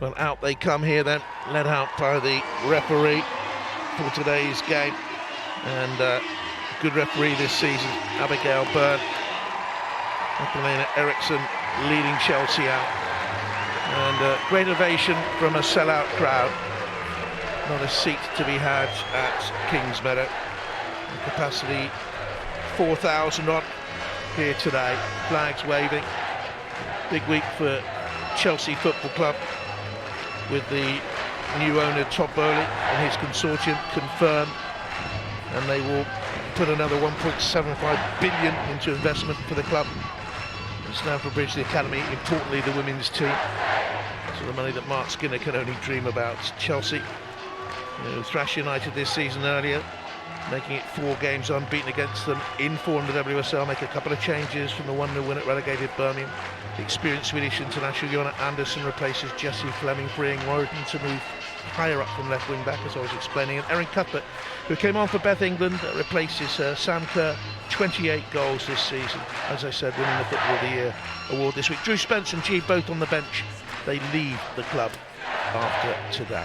Well, out they come here then, led out by the referee for today's game. And good referee this season, Abigail Byrne. Magdalena Eriksson leading Chelsea out. And great ovation from a sellout crowd. Not a seat to be had at Kingsmeadow. Capacity 4,000 odd here today. Flags waving. Big week for Chelsea Football Club, with the new owner Todd Bowley and his consortium confirmed, and they will put another 1.75 billion into investment for the club. Stamford Bridge, the academy, importantly the women's team. So the money that Mark Skinner can only dream about. Chelsea, Thrash United this season earlier, making it 4 games unbeaten against them in form in the WSL, make a couple of changes from the 1-0 win at relegated Birmingham. The experienced Swedish international Jonna Andersson replaces Jessie Fleming, freeing Roden to move higher up from left wing back, as I was explaining. And Erin Cuthbert, who came on for Beth England, replaces Sam Kerr. 28 goals this season, as I said, winning the Football of the Year award this week. Drew Spence and G both on the bench. They leave the club after today.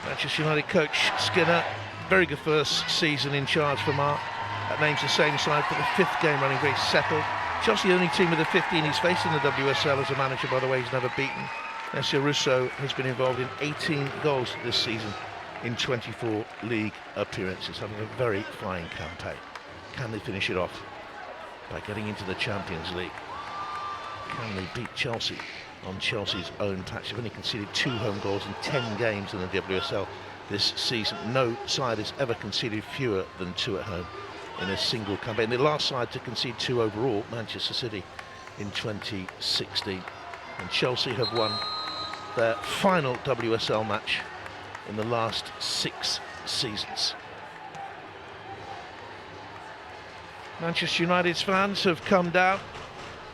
Manchester United coach Skinner, very good first season in charge for Mark. That names the same side for the 5th game running, very settled. Chelsea, the only team with a 15 he's faced in the WSL as a manager, by the way, he's never beaten. Alessio Russo has been involved in 18 goals this season in 24 league appearances, having a very fine campaign. Can they finish it off by getting into the Champions League? Can they beat Chelsea on Chelsea's own patch? They've only conceded 2 home goals in 10 games in the WSL this season. No side has ever conceded fewer than 2 at home in a single campaign. The last side to concede 2 overall, Manchester City, in 2016. And Chelsea have won their final WSL match in the last 6 seasons. Manchester United's fans have come down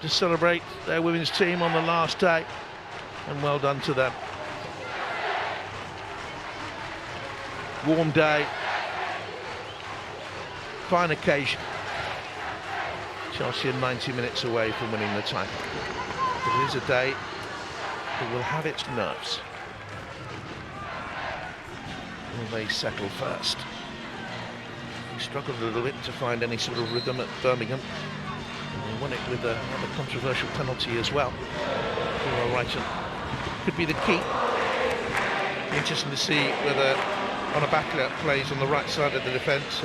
to celebrate their women's team on the last day, and well done to them. Warm day, fine occasion. Chelsea are 90 minutes away from winning the title. But it is a day that will have its nerves. Will they settle first? He struggled a little bit to find any sort of rhythm at Birmingham. And he won it with another controversial penalty as well. Wrighton could be the key. Interesting to see whether Anna Backler plays on the right side of the defence,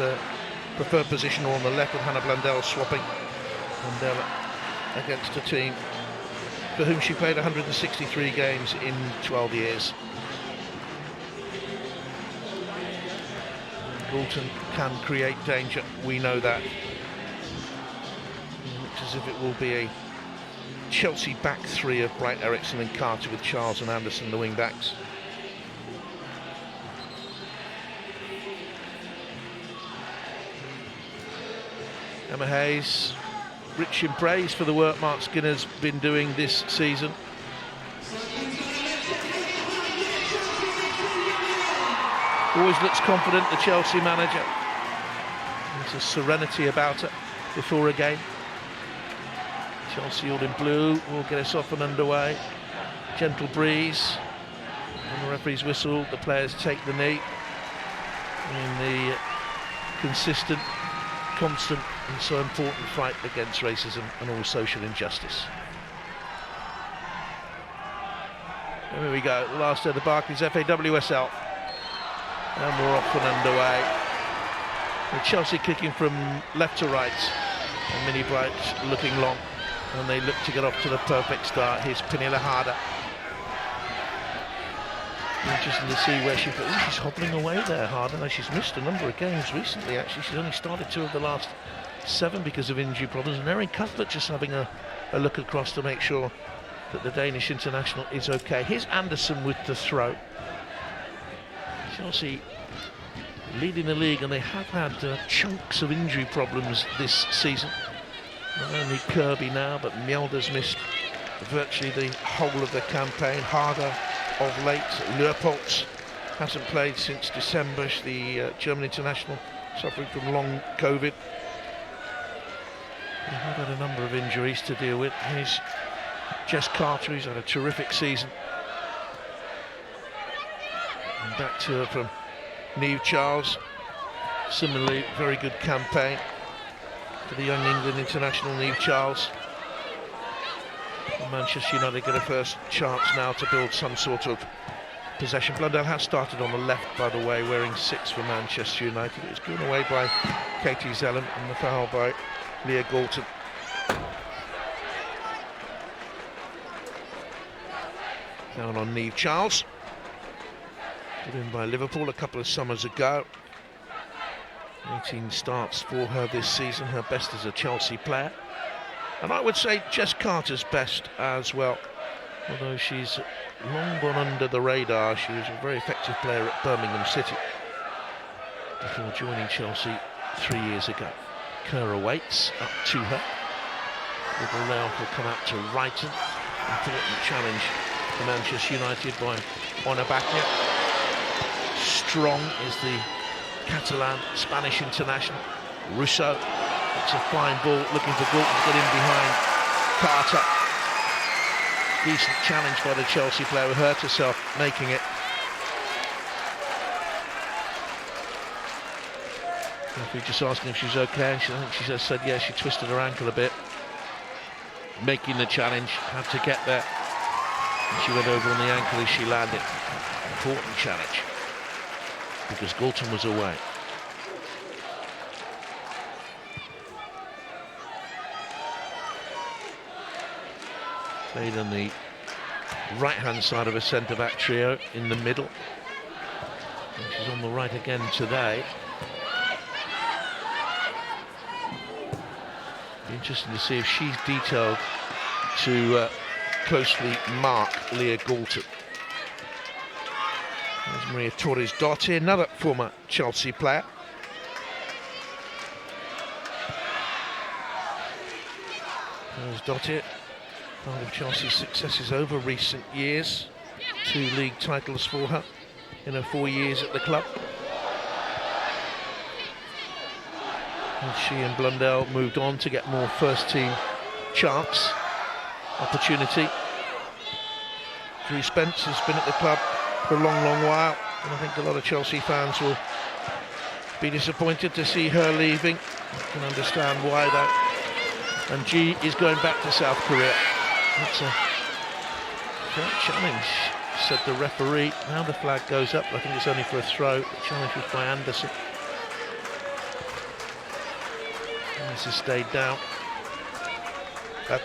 preferred position, or on the left, with Hannah Blundell swapping. Blundell against a team for whom she played 163 games in 12 years. Galton can create danger, we know that. It looks as if it will be a Chelsea back 3 of Bright, Eriksson and Carter, with Charles and Anderson the wing backs. Emma Hayes, rich in praise for the work Mark Skinner's been doing this season. Always looks confident, the Chelsea manager. There's a serenity about her before a game. Chelsea all in blue will get us off and underway. Gentle breeze. On the referee's whistle, the players take the knee in the consistent, constant and so important fight against racism and all social injustice. And here we go, the last day of the Barclays WSL. And we're off and underway. With Chelsea kicking from left to right, and Minnie Bright looking long, and they look to get off to the perfect start. Here's Pernilla Harder. Interesting to see where she's hobbling away there, Harder. Now, she's missed a number of games recently, actually. She's only started 2 of the last 7 because of injury problems. And Erin Cuthbert just having a look across to make sure that the Danish international is okay. Here's Anderson with the throw. Chelsea leading the league, and they have had chunks of injury problems this season. Not only Kirby now, but Mjelder's missed virtually the whole of the campaign. Harder of late. Leopold hasn't played since December, the German international, suffering from long COVID. They have had a number of injuries to deal with. Here's Jess Carter, who's had a terrific season. And back to her from Niamh Charles. Similarly, very good campaign for the young England international Niamh Charles. And Manchester United get a first chance now to build some sort of possession. Blundell has started on the left, by the way, wearing 6 for Manchester United. It was given away by Katie Zellem and the foul by Leah Galton. Down on Niamh Charles. Put in by Liverpool a couple of summers ago. 18 starts for her this season, her best as a Chelsea player. And I would say Jess Carter's best as well. Although she's long gone under the radar, she was a very effective player at Birmingham City before joining Chelsea 3 years ago. Kerr waits up to her. Little layoff will come out to Wrighton. Important challenge for Manchester United by Onabacchia. Strong is the Catalan Spanish international. Russo, it's a fine ball, looking for Galton to get in behind Carter. Decent challenge by the Chelsea player who hurt herself making it. Referee just asking if she's okay, and I think she just said yeah, she twisted her ankle a bit. Making the challenge, had to get there. And she went over on the ankle as she landed. Important challenge, because Galton was away. Played on the right-hand side of a centre-back trio in the middle. And she's on the right again today. Be interesting to see if she's detailed to closely mark Leah Galton. There's Maria Torres-Dotti, another former Chelsea player. Torres-Dotti, part of Chelsea's successes over recent years. 2 league titles for her in her 4 years at the club. And she and Blundell moved on to get more first team chance, opportunity. Drew Spence has been at the club for a long, long while, and I think a lot of Chelsea fans will be disappointed to see her leaving. I can understand why though. And G is going back to South Korea. That's a great challenge, said the referee. Now the flag goes up. I think it's only for a throw. The challenge was by Anderson. Thomas has stayed down.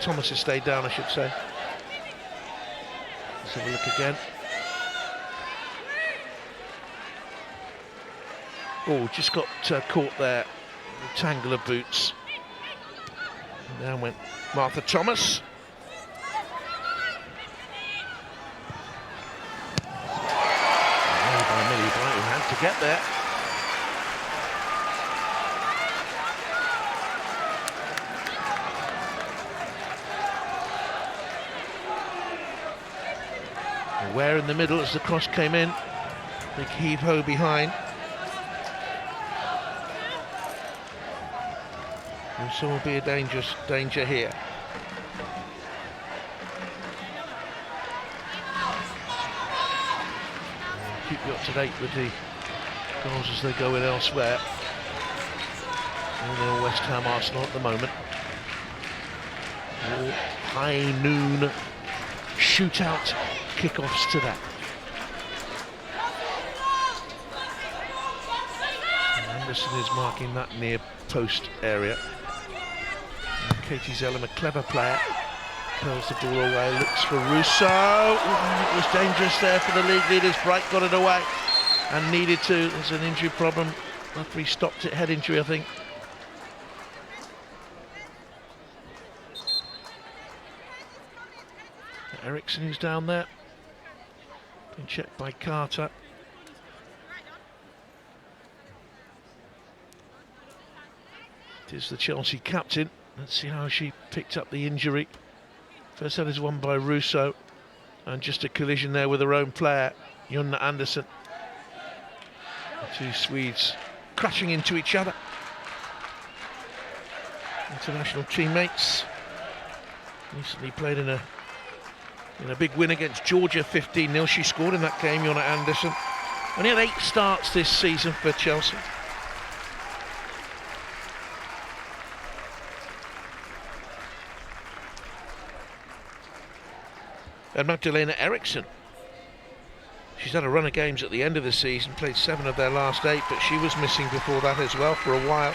Thomas has stayed down, I should say. Let's have a look again. Oh, just got caught there. The tangle of boots. And down went Martha Thomas. By Millie Bright, who had to get there. Ware in the middle as the cross came in. Big heave-ho behind. And so will be a danger here. Keep you up to date with the goals as they go in elsewhere. 0-0 West Ham Arsenal at the moment. All high noon shootout kickoffs to that. And Anderson is marking that near post area. And Katie Zellem, a clever player, curls the ball away, looks for Russo. It was dangerous there for the league leaders. Bright got it away and needed to. There's an injury problem. Referee stopped it, head injury, I think. Eriksson is down there. Been checked by Carter. It is the Chelsea captain. Let's see how she picked up the injury. First header is won by Russo, and just a collision there with her own player, Jonna Andersson. The two Swedes crashing into each other. International teammates. Recently played in a In a big win against Georgia, 15-0. She scored in that game, Jonna Andersson. Only had 8 starts this season for Chelsea. And Magdalena Eriksson. She's had a run of games at the end of the season, played 7 of their last 8, but she was missing before that as well for a while.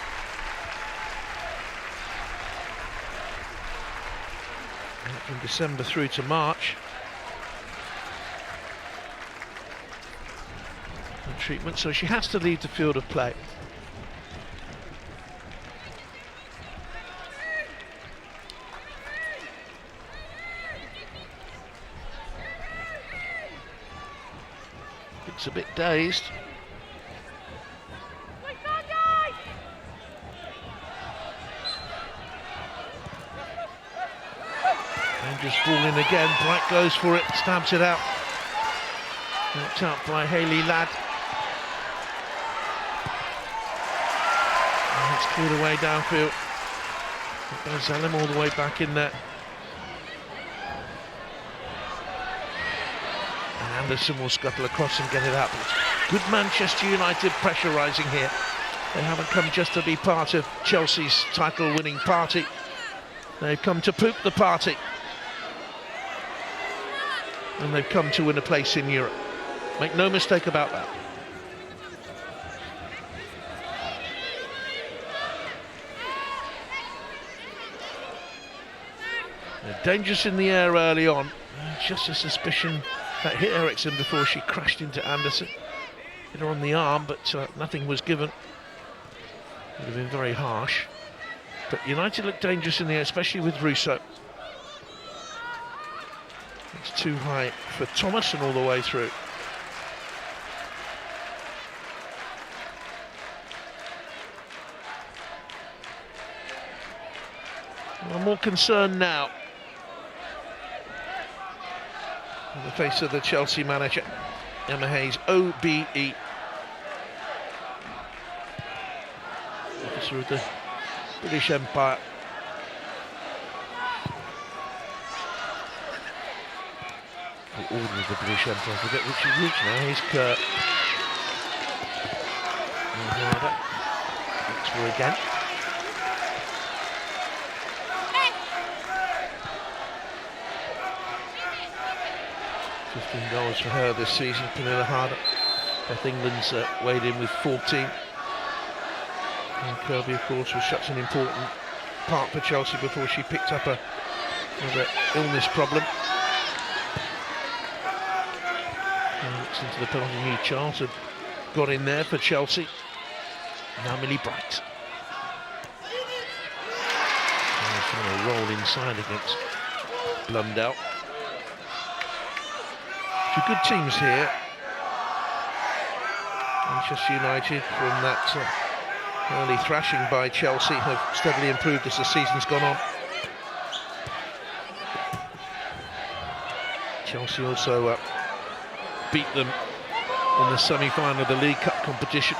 From December through to March. Treatment, so she has to leave the field of play. It's a bit dazed. And just falling again. Bright goes for it, stabs it out. Knocked out by Hayley Ladd. And it's cleared away downfield. Basalim all the way back in there. And Anderson will scuttle across and get it out. Good Manchester United pressurising here. They haven't come just to be part of Chelsea's title-winning party. They've come to poop the party. And they've come to win a place in Europe. Make no mistake about that. They're dangerous in the air early on. Just a suspicion that hit Eriksson before she crashed into Anderson. Hit her on the arm, but nothing was given. Would have been very harsh. But United look dangerous in the air, especially with Russo. It's too high for Thomas and all the way through. I'm more concerned now in the face of the Chelsea manager, Emma Hayes, OBE. Officer of the British Empire. The Order of the British Empire, I forget which is which now. Here's Kurt. Looks for again. $15 for her this season, Pernilla Harder. Beth England's weighed in with 14. And Kirby, of course, was such an important part for Chelsea before she picked up another illness problem. Looks into the penalty. New Charles had got in there for Chelsea. Now Millie Bright. Trying to roll inside against Blundell. Two good teams here. Manchester United, from that early thrashing by Chelsea, have steadily improved as the season's gone on. Chelsea also beat them in the semi-final of the League Cup competition.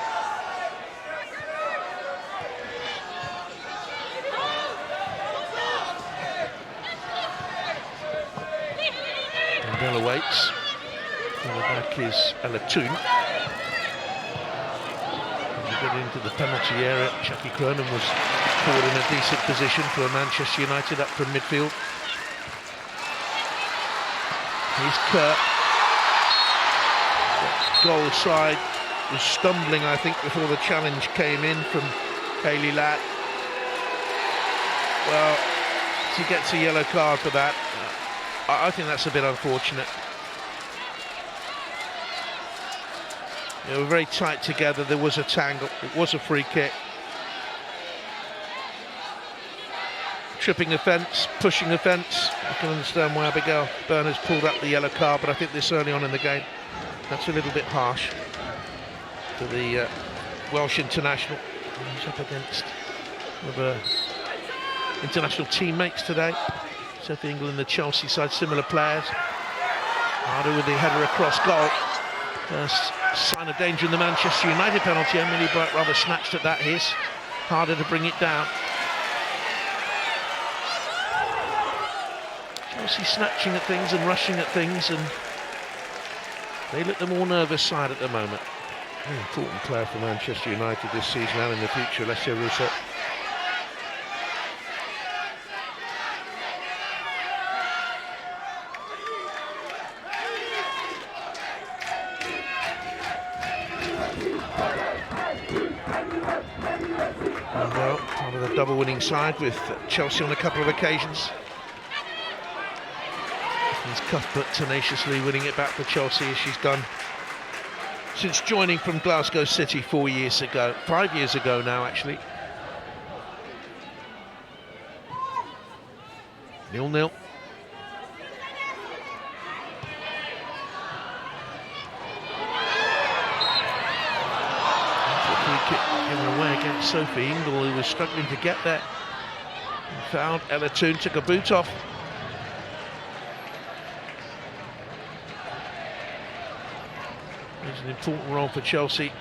Mandela waits. The back is Ella Toon. As we get into the penalty area, Jackie Cronin was forward in a decent position for Manchester United up from midfield. Here's Kurt. Goal side was stumbling, I think, before the challenge came in from Hayley Ladd. Well, she gets a yellow card for that. I think that's a bit unfortunate. They were very tight together. There was a tangle. It was a free kick. Tripping offence, pushing offence. I can understand why Abigail Byrne has pulled up the yellow card, but I think this early on in the game, that's a little bit harsh for the Welsh international. He's up against one of her international teammates today. Sophie England, the Chelsea side, similar players. Harder with the header across goal. First sign of danger in the Manchester United penalty. Emily Bright rather snatched at that hiss. Harder to bring it down. Chelsea snatching at things and rushing at things, and they look the more nervous side at the moment. An important player for Manchester United this season and in the future, Alessio Russo. And well, part of the double winning side with Chelsea on a couple of occasions. He's Cuthbert tenaciously winning it back for Chelsea, as she's done since joining from Glasgow City 5 years ago now actually. 0-0. Free kick given away against Sophie Ingle, who was struggling to get there. And fouled. Ella Toon took a boot off. It's an important role for Chelsea,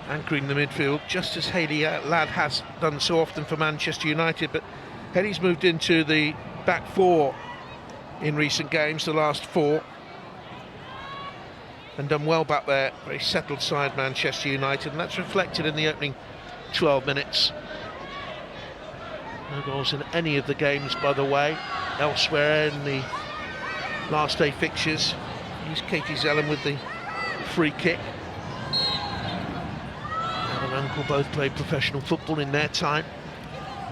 anchoring the midfield, just as Hayley Ladd has done so often for Manchester United. But Hayley's moved into the back four in recent games, the last 4, and done well back there. Very settled side, Manchester United, and that's reflected in the opening 12 minutes. No goals in any of the games, by the way, elsewhere in the last day fixtures. Here's Katie Zellem with the free kick. Dad and uncle both played professional football in their time.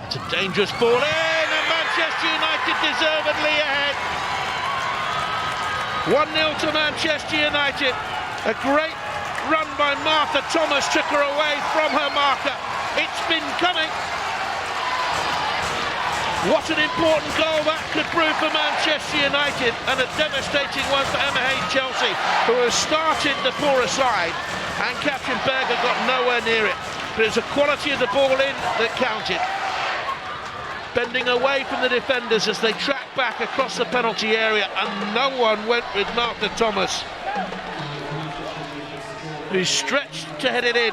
It's a dangerous ball in, and Manchester United deservedly ahead. 1-0 to Manchester United. A great run by Martha Thomas took her away from her marker. It's been coming. What an important goal that could prove for Manchester United, and a devastating one for Emma Hayes Chelsea, who has started the poorer side, and Captain Berger got nowhere near it. But it's the quality of the ball in that counted. Bending away from the defenders as they track back across the penalty area, and no one went with Martha Thomas, who stretched to head it in.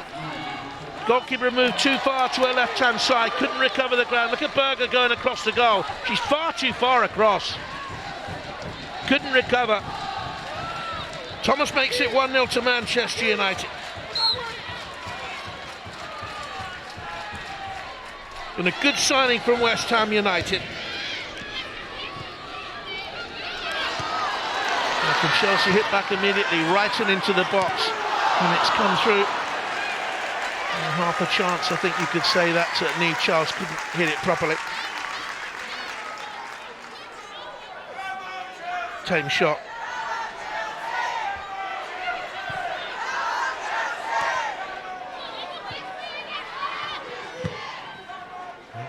Goalkeeper moved too far to her left-hand side, couldn't recover the ground. Look at Berger going across the goal. She's far too far across. Couldn't recover. Thomas makes it 1-0 to Manchester United. And a good signing from West Ham United. And from Chelsea, hit back immediately, right and into the box. And it's come through. Half a chance, I think you could say that. Neve Charles couldn't hit it properly. Tame shot.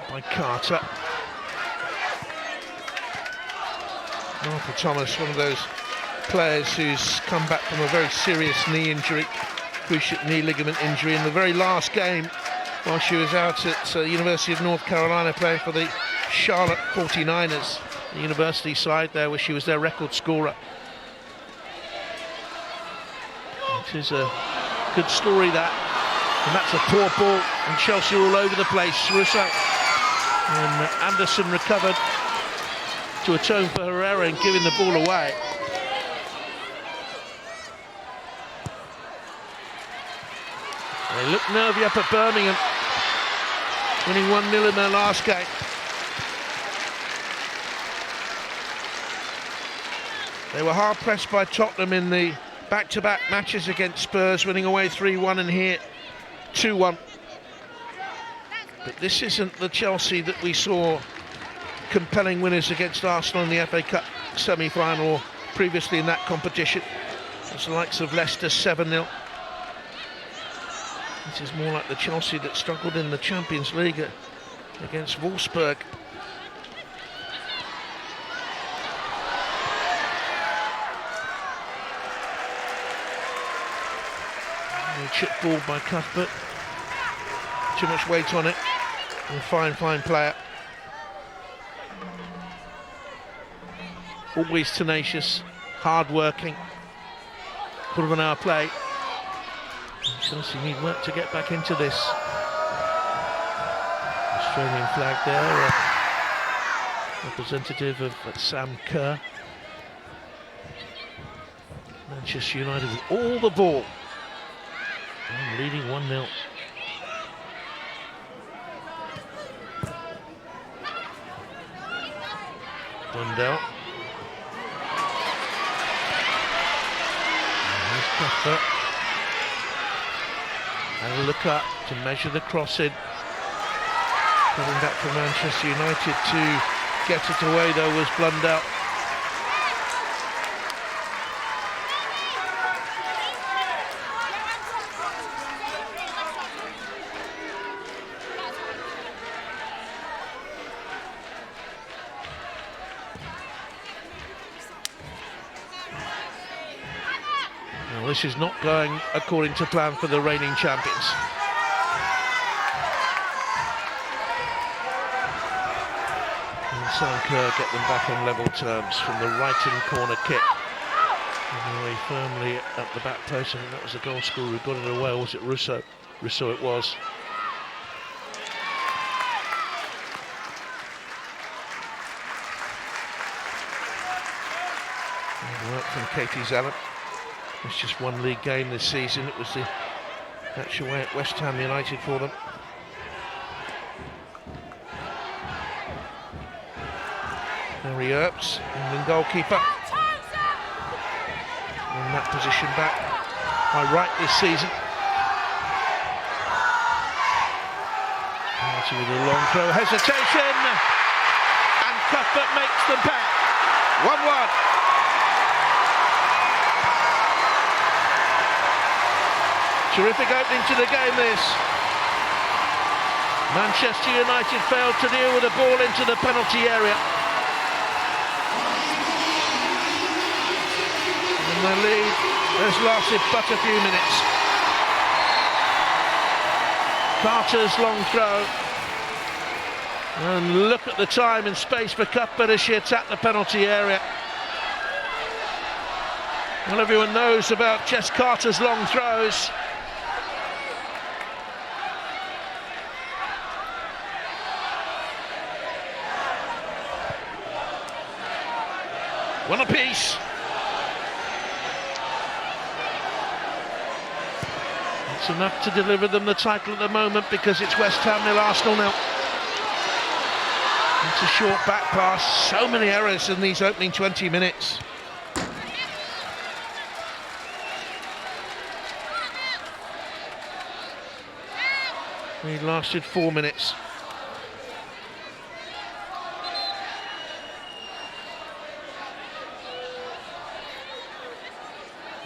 By Carter. Martha Thomas, one of those players who's come back from a very serious knee injury. Cruciate knee ligament injury in the very last game while she was out at University of North Carolina playing for the Charlotte 49ers, the university side there, where she was their record scorer. It is a good story, that, and that's a poor ball, and Chelsea are all over the place. Russo and Anderson recovered to atone for her error in giving the ball away. They look nervy up at Birmingham, winning 1-0 in their last game. They were hard pressed by Tottenham in the back-to-back matches against Spurs, winning away 3-1 and here 2-1. But this isn't the Chelsea that we saw compelling winners against Arsenal in the FA Cup semi-final or previously in that competition. It's the likes of Leicester 7-0. This is more like the Chelsea that struggled in the Champions League against Wolfsburg. Chip ball by Cuthbert. Too much weight on it. And fine player. Always tenacious, hard-working. Quarter of an hour play. Chelsea need work to get back into this. Australian flag there. representative of Sam Kerr. Manchester United with all the ball and leading 1-0. Blundell. There's Cuthbert. And a look up to measure the cross in. Coming back from Manchester United to get it away though was Blundell. Well, this is not going according to plan for the reigning champions. And Kerr get them back on level terms from the right-hand corner kick. Away firmly at the back post. I think that was the goal scorer who got it away, or was it Russo? Russo it was. And work from Katie Zalem. It's just one league game this season. It was the match away at West Ham United for them. Harry Earps, England goalkeeper. In that position back by right this season. Marty with a long throw, hesitation, and Cuthbert makes them pay. 1-1. Terrific opening to the game this. Manchester United failed to deal with the ball into the penalty area. And the lead has lasted but a few minutes. Carter's long throw. And look at the time and space for Cuthbert as she attacked the penalty area. Well, everyone knows about Jess Carter's long throws. One apiece. It's enough to deliver them the title at the moment because it's West Ham nil, Arsenal nil. It's a short back pass. So many errors in these opening 20 minutes. It lasted 4 minutes.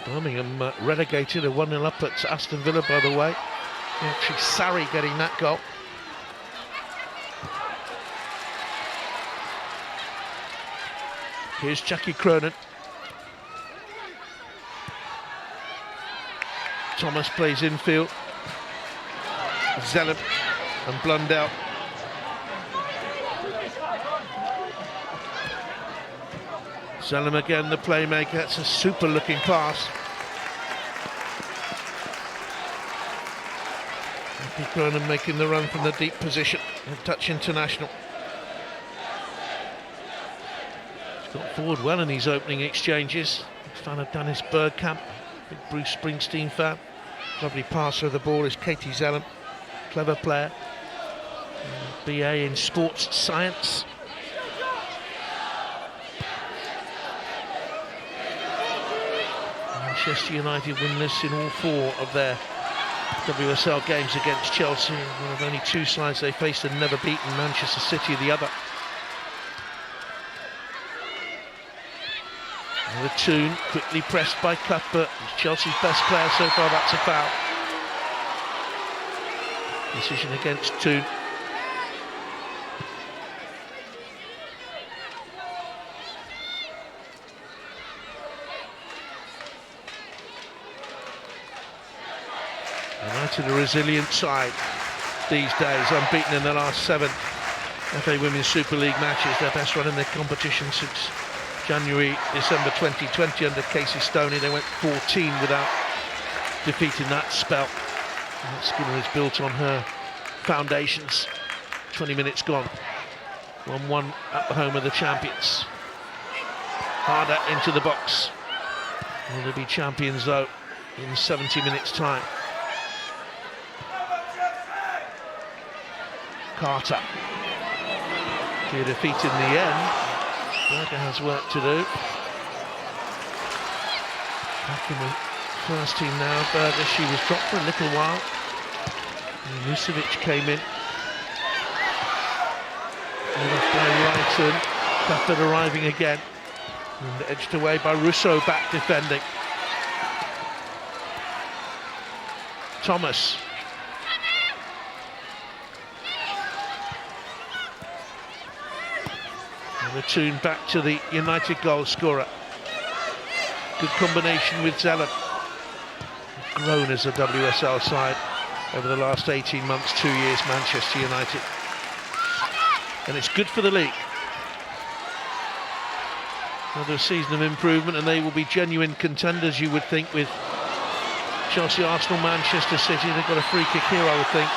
Birmingham relegated, a 1-0 up at Aston Villa, by the way. Actually, Sarri getting that goal. Here's Jackie Cronin. Thomas plays infield. Zellem and Blundell. Zellem again, the playmaker. It's a super looking pass. Jackie Cronin making the run from the deep position. A Dutch international. He's got forward well in his opening exchanges. He's fan of Dennis Bergkamp, big Bruce Springsteen fan. Lovely passer of the ball is Katie Zellem. Clever player, BA in sports science. Manchester United winless in all 4 of their WSL games against Chelsea. One of only 2 sides they faced and never beaten Manchester City the other. And the Toon quickly pressed by Cuthbert, Chelsea's best player so far. That's a foul. Decision against Toon. United a resilient side these days, unbeaten in the last 7 FA Women's Super League matches, their best run in the competition since December 2020 under Casey Stoney. They went 14 without defeating that spell. Skinner is built on her foundations. 20 minutes gone. 1-1 at the home of the champions. Harder into the box. Will they be champions though in 70 minutes time? Carter. Clear defeat in the end. Berger has work to do. Back in the first team now, Berger. She was dropped for a little while. Musovic came in. Left by Wrighton. Cuthbert arriving again. And edged away by Russo, back defending. Thomas. And return back to the United goal scorer. Good combination with Zeller. Grown as a WSL side over the last 18 months, 2 years, Manchester United. And it's good for the league. Another season of improvement, and they will be genuine contenders, you would think, with Chelsea, Arsenal, Manchester City. They've got a free kick here, I would think.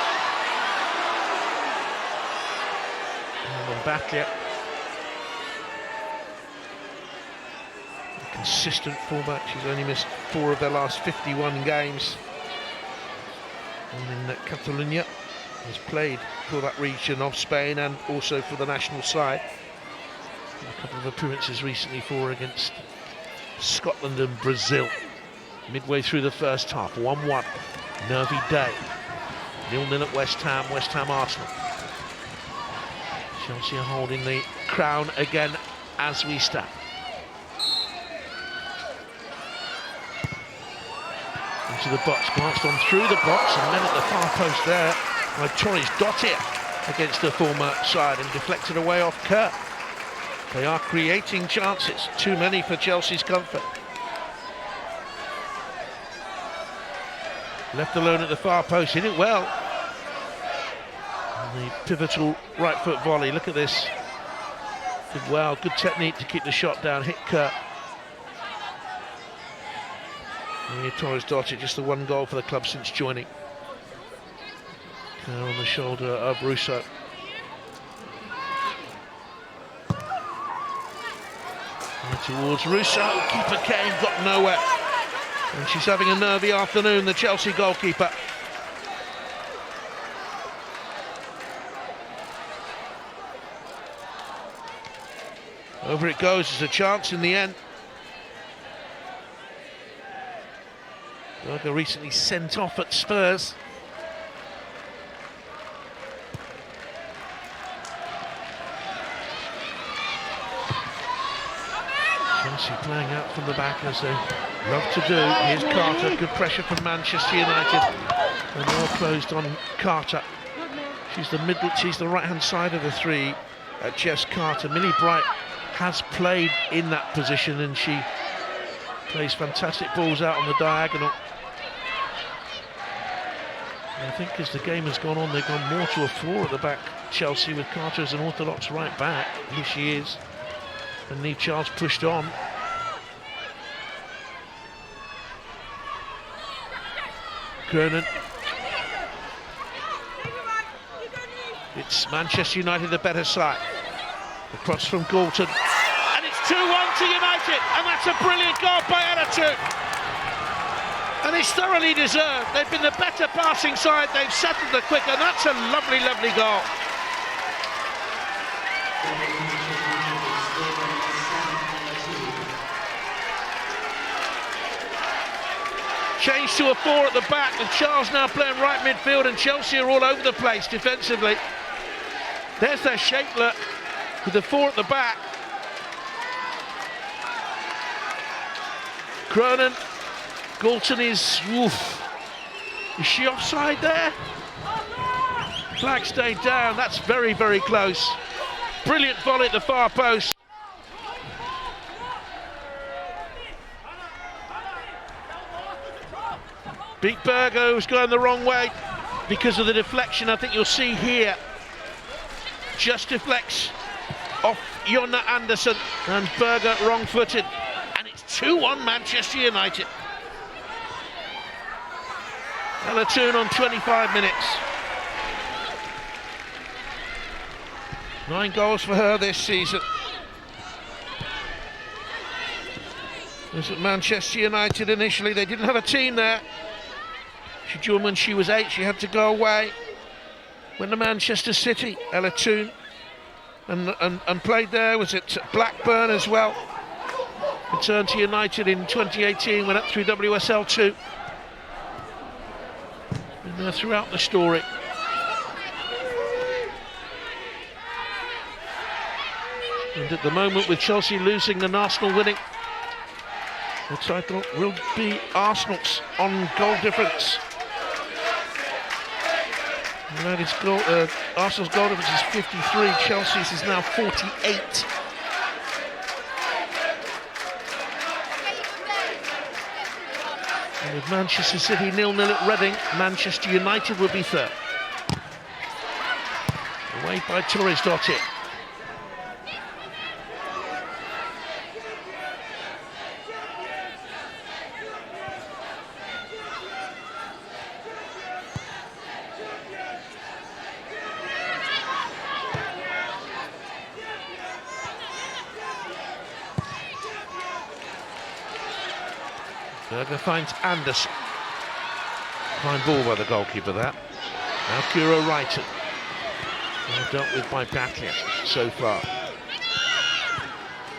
And Batlia. A consistent fullback. She's only missed 4 of their last 51 games. And in Catalonia, has played for that region of Spain and also for the national side. A couple of appearances recently for her against Scotland and Brazil. Midway through the first half, 1-1. Nervy day. 0-0 at West Ham Arsenal. Chelsea are holding the crown again as we stand. Into the box, glanced on through the box, and then at the far post there by Torres Dottir against the former side and deflected away off Kerr. They are creating chances, too many for Chelsea's comfort. Left alone at the far post, hit it well. And the pivotal right foot volley, look at this. Did well, good technique to keep the shot down, hit Kerr. And here Torres Dottir, just the 1 goal for the club since joining. Kerr on the shoulder of Russo. Towards Russo, keeper came, got nowhere. And she's having a nervy afternoon, the Chelsea goalkeeper. Over it goes, there's a chance in the end. Berger recently sent off at Spurs. Chelsea playing out from the back as they love to do. Here's Carter, good pressure from Manchester United. And all closed on Carter. She's the right-hand side of the 3, Jess Carter. Millie Bright has played in that position and she plays fantastic balls out on the diagonal. And I think as the game has gone on, they've gone more to a 4 at the back, Chelsea, with Carter as an orthodox right back. Here she is. And Neve Charles pushed on. Kernan. It's Manchester United the better side. Across from Galton. And it's 2-1 to United. And that's a brilliant goal by Anatu. And it's thoroughly deserved. They've been the better passing side. They've settled the quicker. That's a lovely, lovely goal. Changed to a 4 at the back, and Charles now playing right midfield, and Chelsea are all over the place defensively. There's their shape look with the 4 at the back. Cronin, Galton is, oof. Is she offside there? Flag stayed down, that's very, very close. Brilliant volley at the far post. Beat Berger, who's going the wrong way because of the deflection. I think you'll see here. Just deflects off Jonna Andersson, and Berger wrong-footed. And it's 2-1 Manchester United. Alatoon on 25 minutes. 9 goals for her this season. It was at Manchester United initially. They didn't have a team there. She joined when she was 8. She had to go away. Went to Manchester City, Ella Toon, and played there. Was at Blackburn as well. Returned to United in 2018. Went up through WSL 2. Been there throughout the story. And at the moment, with Chelsea losing and Arsenal winning, the title will be Arsenal's on goal difference. Arsenal's goal difference is 53, Chelsea's is now 48. And with Manchester City 0-0 at Reading, Manchester United will be third. Away by Torres-Dottir. Berger finds Anderson. Fine ball by the goalkeeper there. Now Kuro Wrighton. Well dealt with by Barclays so far.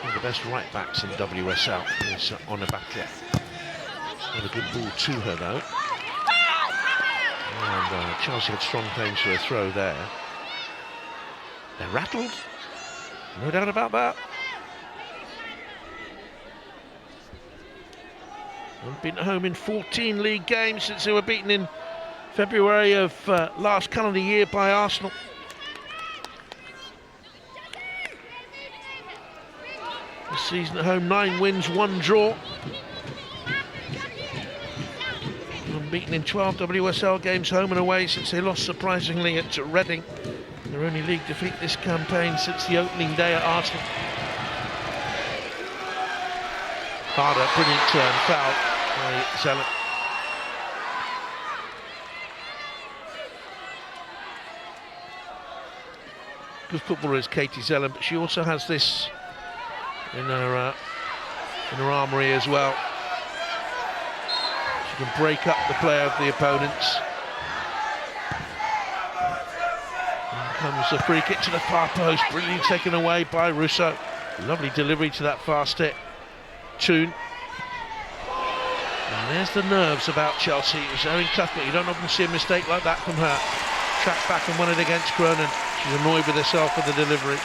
One of the best right backs in WSL is Ona Barclays. Not a good ball to her though. And Chelsea had strong claims for a throw there. They're rattled. No doubt about that. They've been at home in 14 league games since they were beaten in February of last calendar year by Arsenal. This season at home, 9 wins, 1 draw. Unbeaten in 12 WSL games home and away since they lost surprisingly at Reading. Their only league defeat this campaign since the opening day at Arsenal. Harder, brilliant turn, foul by Zellem. Good footballer is Katie Zellem, but she also has this in her armoury as well. She can break up the play of the opponents. And comes the free kick to the far post, brilliantly taken away by Russo. Lovely delivery to that fast hit. Toon. And there's the nerves about Chelsea. It was Erin Cuthbert. You don't often see a mistake like that from her. Tracked back and won it against Cronin. She's annoyed with herself for the delivery.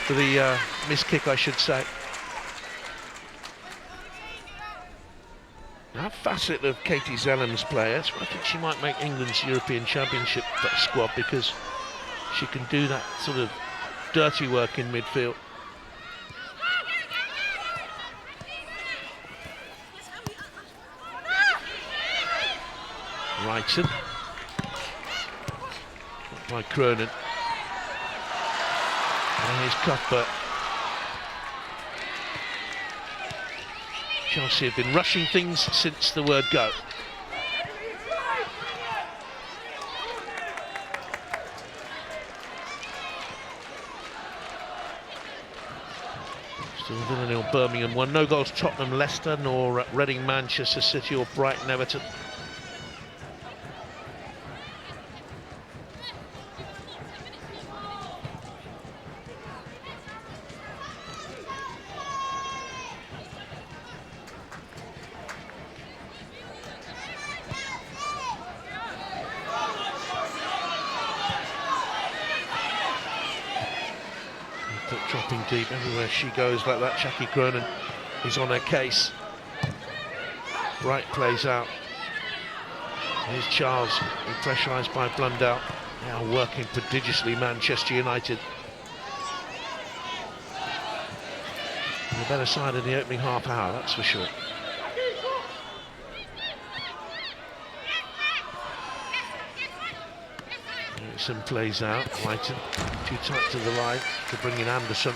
For the missed kick, I should say. That facet of Katie Zellem's play, that's why I think she might make England's European Championship squad, because she can do that sort of dirty work in midfield. Wrighton. By Cronin. And here's Cuthbert. Chelsea have been rushing things since the word go. Still 0-0 Birmingham 1. No goals Tottenham, Leicester, nor Reading, Manchester City or Brighton, Everton. Dropping deep everywhere she goes like that. Jackie Cronin is on her case. Bright plays out. Here's Charles, pressurised by Blundell. Now working prodigiously, Manchester United. On the better side in the opening half hour, that's for sure. Some plays out. Wrighton too tight to the line to bring in Anderson.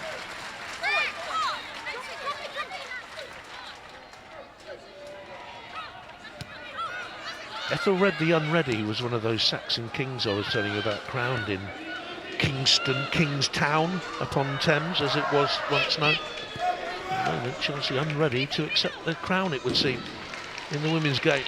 Ethelred the Unready was one of those Saxon kings I was telling you about, crowned in Kingstown upon Thames, as it was once known. At the moment, Chelsea unready to accept the crown, it would seem, in the women's game.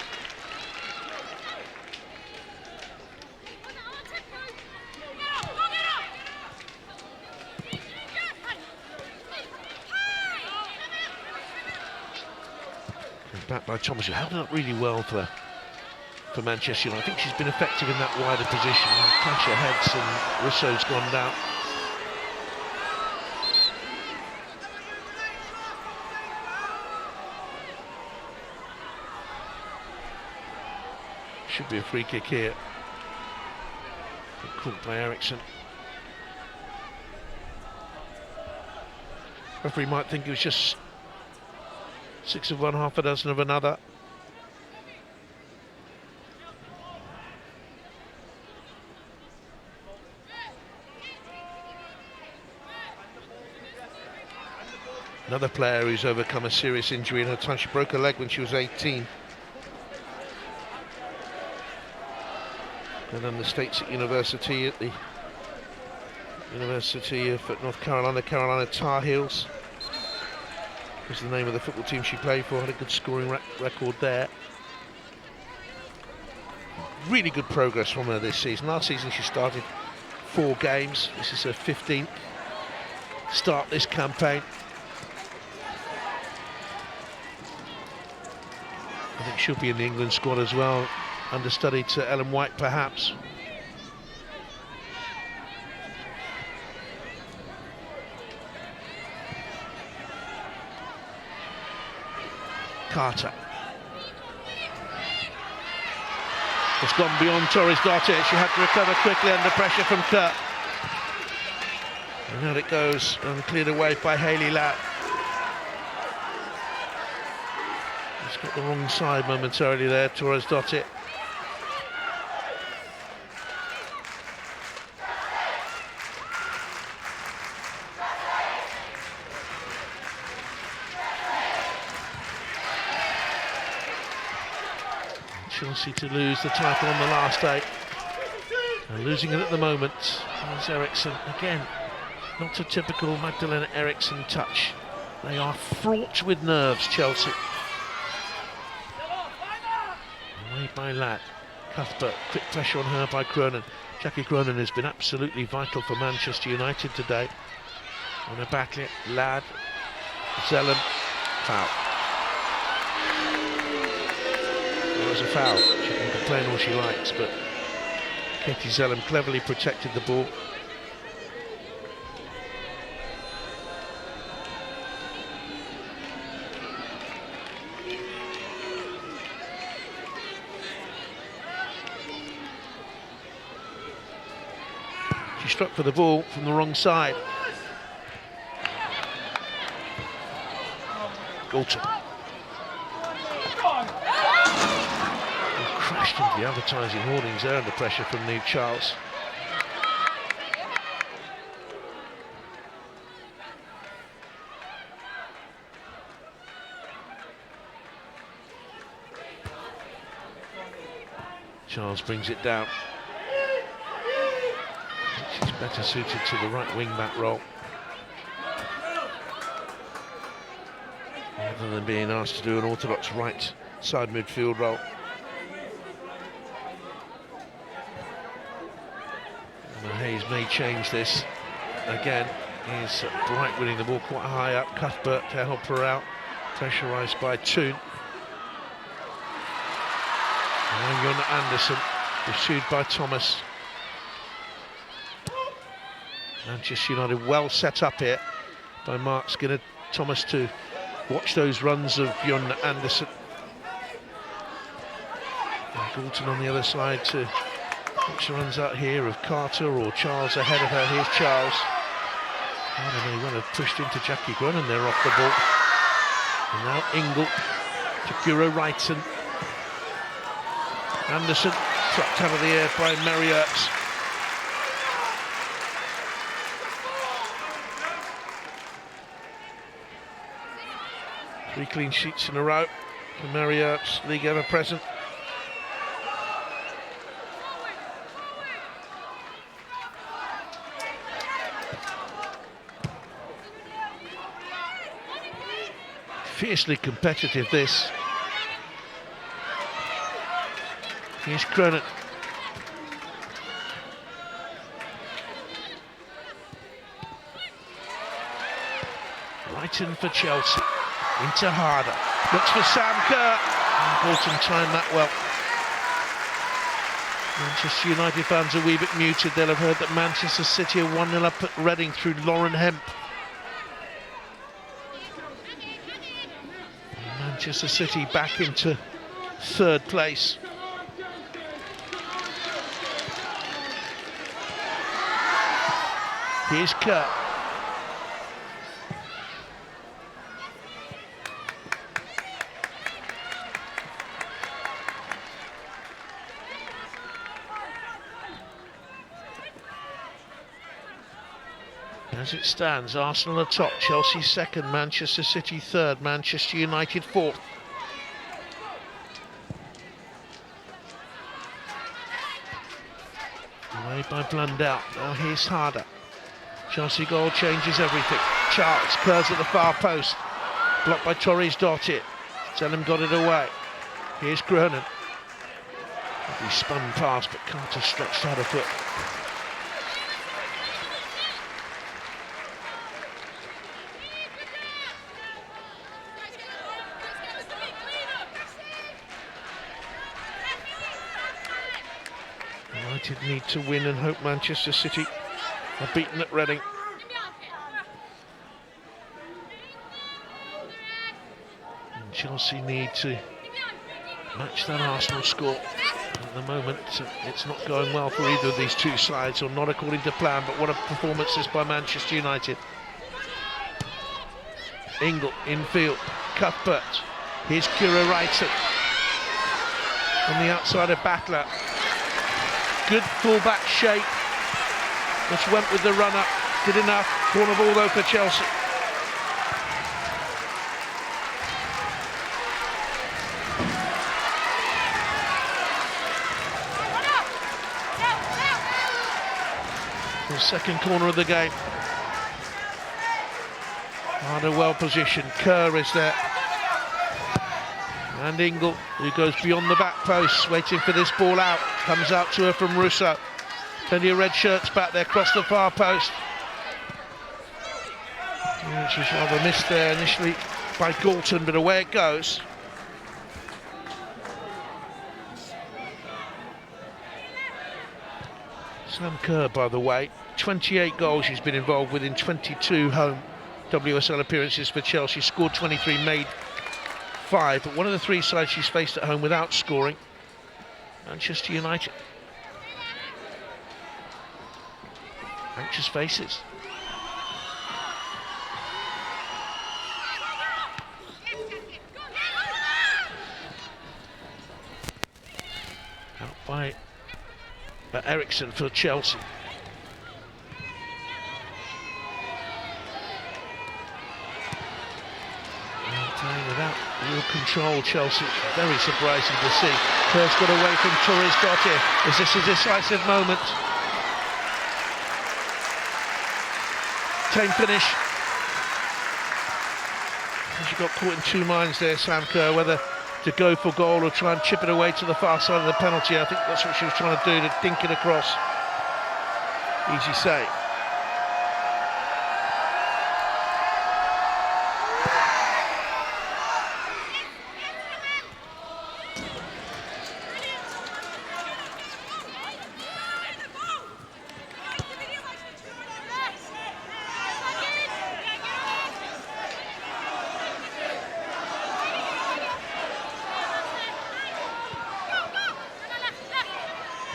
Back by Thomas, who held up really well for Manchester United. I think she's been effective in that wider position. Clash her heads and Russo's gone down. Should be a free kick here. Caught by Eriksson. Referee might think it was just 6 of one, half a dozen of another. Another player who's overcome a serious injury in her time. She broke her leg when she was 18. And then the States at University, at the University of North Carolina, Carolina Tar Heels was the name of the football team she played for. Had a good scoring record there. Really good progress from her this season. Last season she started 4 games. This is her 15th start this campaign. I think she'll be in the England squad as well, understudy to Ellen White perhaps. Carter. It's gone beyond Torres Dottir. She had to recover quickly under pressure from Kurt. And out it goes, and cleared away by Hayley Ladd. She's got the wrong side momentarily there, Torres Dottir. Chelsea to lose the title on the last day. And losing it at the moment. There's Eriksson again. Not a typical Magdalena Eriksson touch. They are fraught with nerves, Chelsea. Away by Ladd. Cuthbert, quick pressure on her by Cronin. Jackie Cronin has been absolutely vital for Manchester United today. On a battle, Ladd, Zellem, foul. It was a foul. She can complain all she likes, but Katie Zellem cleverly protected the ball. She struck for the ball from the wrong side. Galton. Crashed into the advertising hoardings there under pressure from Neve Charles. Charles brings it down. She's better suited to the right wing-back role, rather than being asked to do an orthodox right side midfield role. Hayes may change this again. He's Bright winning the ball quite high up. Cuthbert to help her out, pressurised by Toon. And Jon Anderson pursued by Thomas. Manchester United well set up here by Mark Skinner. Thomas to watch those runs of Jon Anderson. And Galton on the other side to watch the runs out here of Carter or Charles ahead of her. Here's Charles. I don't know, he went and pushed into Jackie Cronin there off the ball. And now Ingle to Guro Wrighton. Anderson plucked out of the air by Mary Earps. Three clean sheets in a row for Mary Earps, league ever present. Fiercely competitive, this. Here's Cronin. Right in for Chelsea. Into Harder. Looks for Sam Kerr. Bolton timed that well. Manchester United fans are a wee bit muted. They'll have heard that Manchester City are 1-0 up at Reading through Lauren Hemp. Manchester City back into third place. Here's Kerr. As it stands, Arsenal atop, Chelsea second, Manchester City third, Manchester United fourth. Away by Blundell. Now here's Harder. Chelsea goal changes everything. Charles curls at the far post. Blocked by Torres Dottir. Selim got it away. Here's Cronin. He spun past, but Carter stretched out a foot. United need to win and hope Manchester City are beaten at Reading. And Chelsea need to match that Arsenal score. At the moment, it's not going well for either of these two sides, or not according to plan, but what a performance this by Manchester United. Ingle, infield, Cuthbert. Here's Kira Wrighton. On the outside of Battler. Good full-back shape, which went with the run-up, did enough. Corner ball though for Chelsea. The second corner of the game. Harder well positioned, Kerr is there. And Ingle, who goes beyond the back post, waiting for this ball out. Comes out to her from Russo. Plenty of red shirts back there, across the far post. Which was rather missed there initially by Galton, but away it goes. Sam Kerr, by the way, 28 goals she's been involved with in 22 home WSL appearances for Chelsea. Scored 23, made 5, but one of the three sides she's faced at home without scoring, Manchester United. Anxious faces. Out by Eriksson for Chelsea. Without real control, Chelsea, very surprising to see. Kerr's got away from Torres Dottir. Is this a decisive moment? Tame finish. She got caught in two minds there, Sam Kerr, whether to go for goal or try and chip it away to the far side of the penalty. I think that's what she was trying to do, to dink it across. Easy save.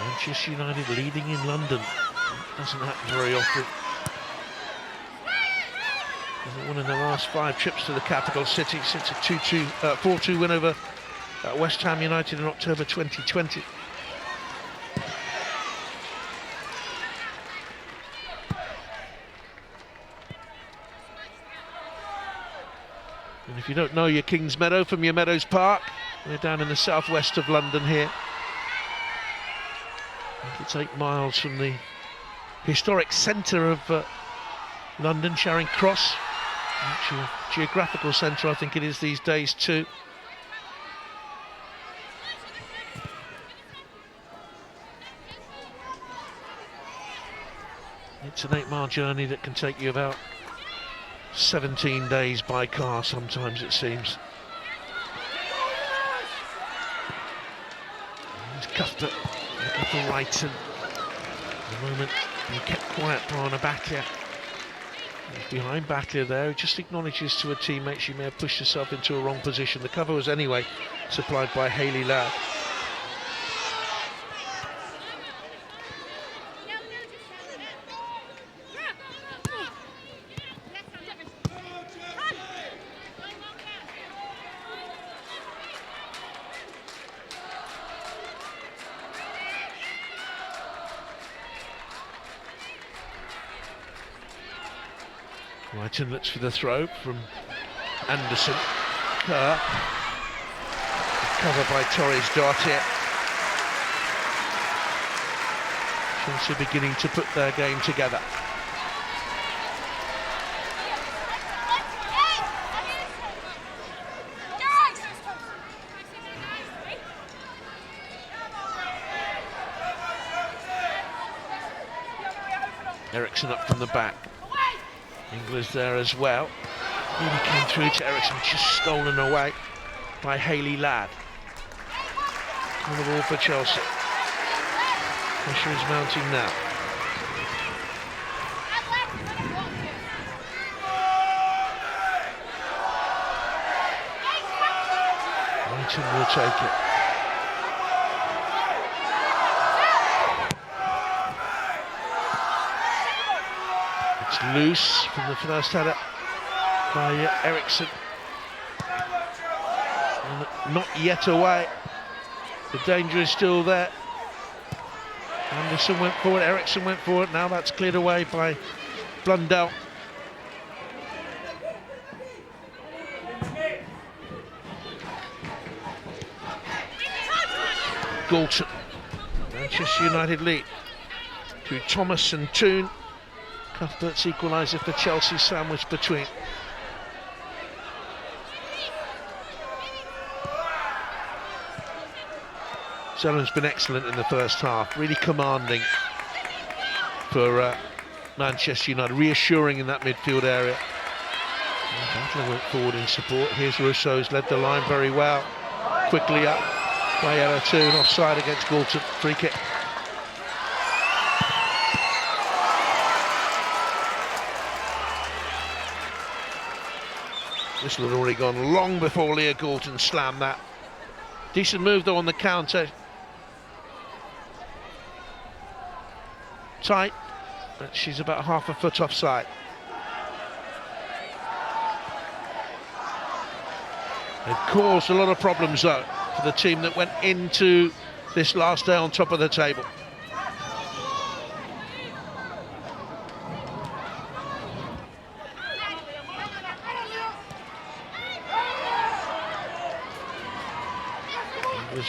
Manchester United leading in London. Doesn't happen very often. Hasn't won in their last 5 trips to the capital city since a 4-2 win over West Ham United in October 2020. And if you don't know your Kings Meadow from your Meadows Park, we're down in the southwest of London here. I think it's 8 miles from the historic centre of London, Charing Cross. Actual geographical centre, I think it is these days too. It's an 8-mile journey that can take you about 17 days by car sometimes, it seems. There's Cuthbert looking for Wrighton. At the moment, he kept quiet by Batia. He's behind Batia there. He just acknowledges to a teammate she may have pushed herself into a wrong position. The cover was anyway supplied by Hayley Ladd. Wrighton looks for the throw from Anderson. Kerr. Covered by Torres Dartier. Chelsea beginning to put their game together. Eriksson up from the back. Ingler's there as well. Really came through to Eriksson, just stolen away by Hayley Ladd. On the ball for Chelsea. Pressure is mounting now. Wrighton will take it. Loose from the first header by Eriksson. And not yet away. The danger is still there. Anderson went forward, Eriksson went forward. Now that's cleared away by Blundell. Galton. Manchester United lead to Thomas and Toon. Cuthbert's equaliser for Chelsea, sandwiched between. Zellen's been excellent in the first half, really commanding for Manchester United, reassuring in that midfield area. Butler went forward in support. Here's Rousseau's led the line very well. Quickly up by Toon, offside against Galton, free kick. This had already gone long before Leah Galton slammed that. Decent move though on the counter. Tight, but she's about half a foot offside. They've caused a lot of problems though for the team that went into this last day on top of the table.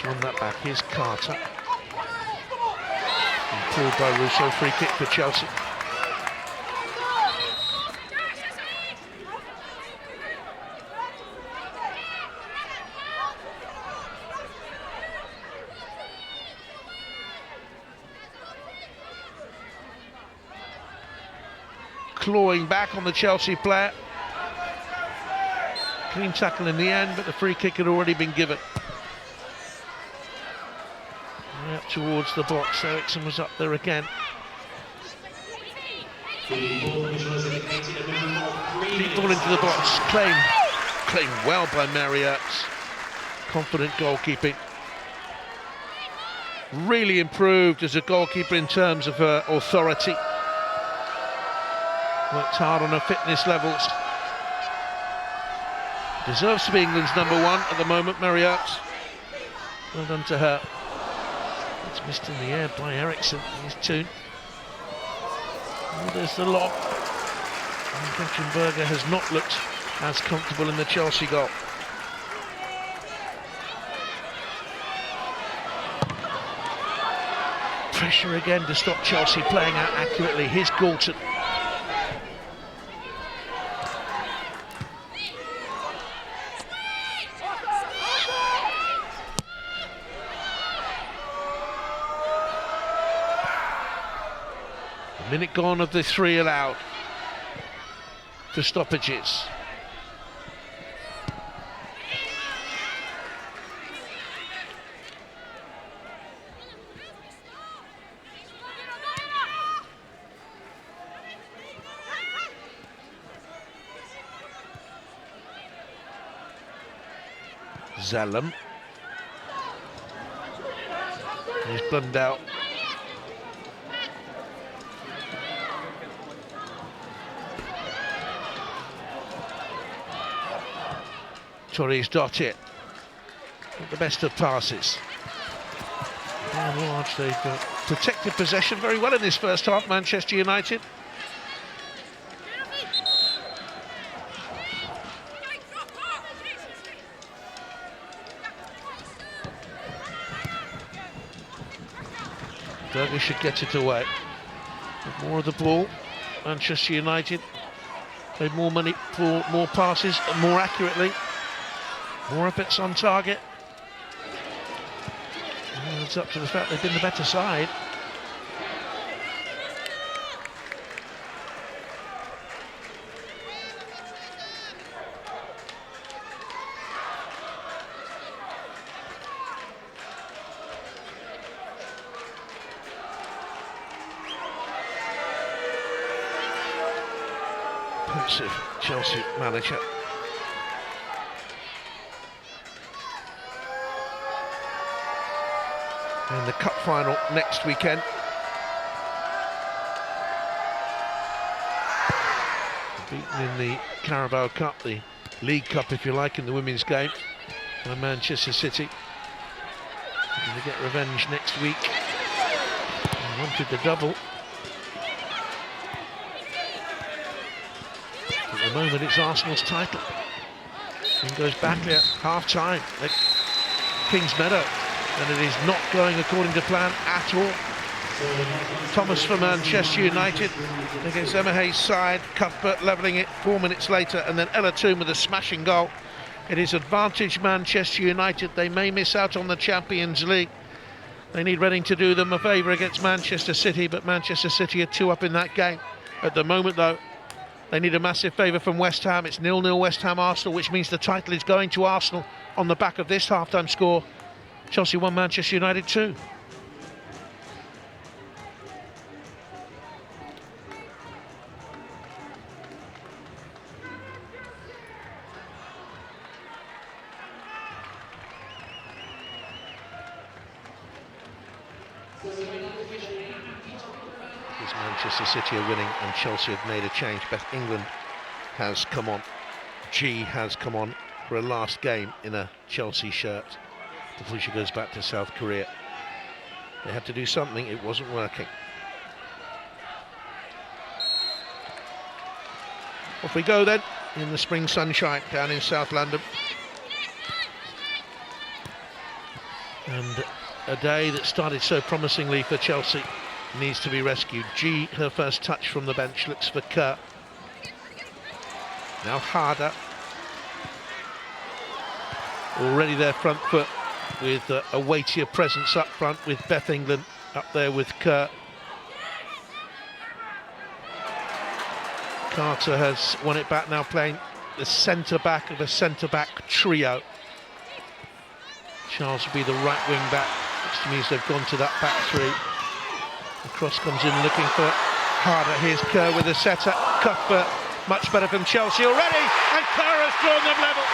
Won that back. Here's Carter. And pulled by Rousseau, free kick for Chelsea. Clawing back on the Chelsea player. Clean tackle in the end, but the free kick had already been given. Up towards the box, Eriksson was up there again. Deep ball into the box, claimed well by Marriott's. Confident goalkeeping. Really improved as a goalkeeper in terms of her authority. Worked hard on her fitness levels. Deserves to be England's #1 at the moment, Marriott. Well done to her. It's missed in the air by Eriksson. Here's Toon. Oh, there's the lob. And Katrin Berger has not looked as comfortable in the Chelsea goal. Pressure again to stop Chelsea playing out accurately. Here's Galton. Minute gone of the 3 allowed for stoppages. Zellum. He's blunned out. Torres dot it. Not the best of passes. By and large, they've protected possession very well in this first half, Manchester United. Douglas should get it away. With more of the ball, Manchester United paid more money for more passes and more accurately. More efforts on target. And it's up to the fact they've been the better side. Pensive Chelsea manager. In the cup final next weekend. Beaten in the Carabao Cup, the League Cup if you like, in the women's game by Manchester City. And they get revenge next week. They wanted the double. At the moment it's Arsenal's title. And goes back at half-time at Kings Meadow. And it is not going according to plan at all. Thomas for Manchester United against Emma Hayes' side. Cuthbert levelling it 4 minutes later, and then Ella Toone with a smashing goal. It is advantage Manchester United. They may miss out on the Champions League. They need Reading to do them a favour against Manchester City, but Manchester City are 2 up in that game. At the moment, though, they need a massive favour from West Ham. It's 0-0 West Ham Arsenal, which means the title is going to Arsenal on the back of this half-time score. Chelsea 1, Manchester United 2. Because Manchester City are winning and Chelsea have made a change. Beth England has come on. G has come on for a last game in a Chelsea shirt before she goes back to South Korea. They had to do something, it wasn't working. Off we go then, in the spring sunshine down in South London. And a day that started so promisingly for Chelsea needs to be rescued. G, her first touch from the bench, looks for Kerr. Now Harder. Already their front foot with a weightier presence up front with Beth England up there with Kerr. Carter has won it back now, playing the centre-back of a centre-back trio. Charles will be the right wing back, which means they've gone to that back three. The cross comes in looking for Harder. Here's Kerr with a setter. Cuthbert, much better from Chelsea already, and Kerr has drawn them level.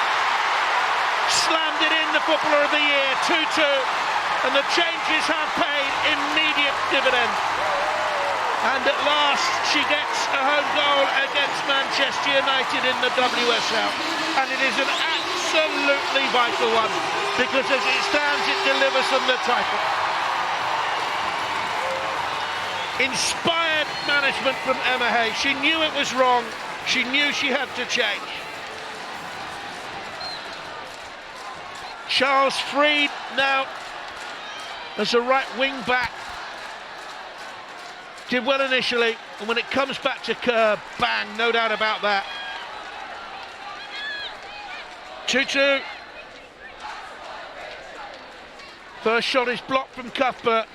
Slammed it in, the Footballer of the Year, 2-2, and the changes have paid immediate dividend. And at last she gets a home goal against Manchester United in the WSL, and it is an absolutely vital one, because as it stands it delivers them the title. Inspired management from Emma Hayes. She knew it was wrong, she knew she had to change. Charles freed now as a right wing back. Did well initially, and when it comes back to Kerr, bang, no doubt about that. 2-2. First shot is blocked from Cuthbert.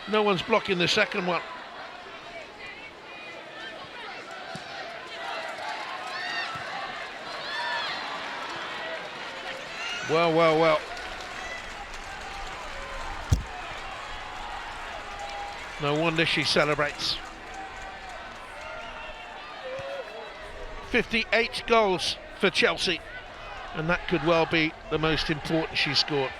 No one's blocking the second one. Well, well, well. No wonder she celebrates. 58 goals for Chelsea, and that could well be the most important she's scored.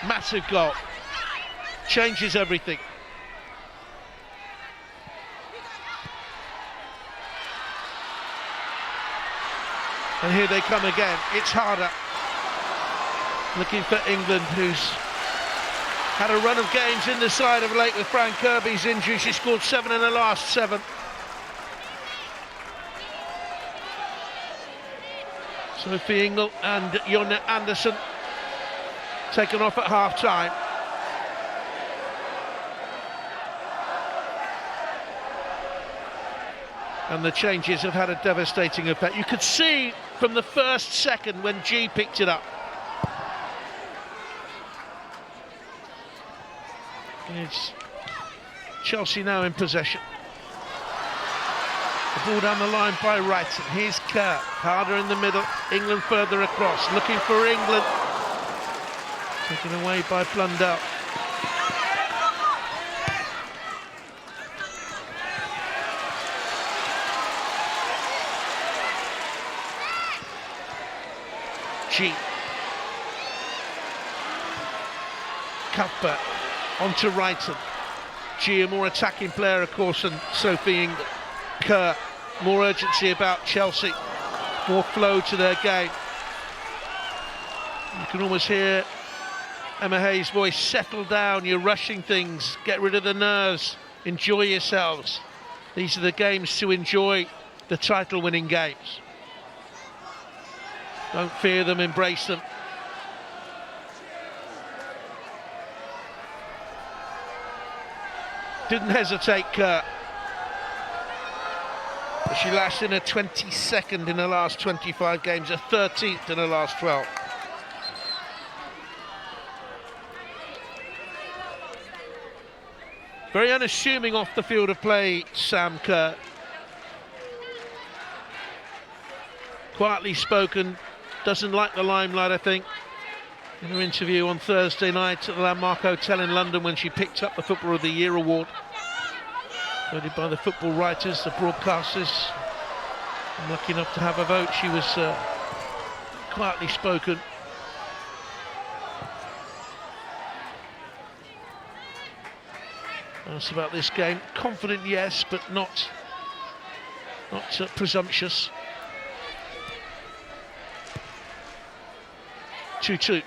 Massive goal. Changes everything. And here they come again. It's harder. Looking for England, who's had a run of games in the side of late with Fran Kirby's injury. She scored 7 in the last 7. Sophie Ingle and Jonna Andersson taken off at half-time. And the changes have had a devastating effect. You could see from the first second when G picked it up. It's Chelsea now in possession. The ball down the line by Wright. Here's Kerr, harder in the middle. England further across, looking for England. Taken away by Blundell. G. Cuthbert onto Wrighton. G, a more attacking player, of course, than Sophie Ingle. Kerr, more urgency about Chelsea, more flow to their game. You can almost hear Emma Hayes' voice. Settle down, you're rushing things, get rid of the nerves, enjoy yourselves. These are the games to enjoy, the title-winning games. Don't fear them, embrace them. Didn't hesitate, Kerr. But she lashed in a 22nd in the last 25 games, a 13th in the last 12. Very unassuming off the field of play, Sam Kerr. Quietly spoken, doesn't like the limelight, I think. In her interview on Thursday night at the Landmark Hotel in London when she picked up the Footballer of the Year award, voted by the football writers, the broadcasters. I'm lucky enough to have a vote. She was quietly spoken. Asked about this game. Confident, yes, but not presumptuous. 2-2.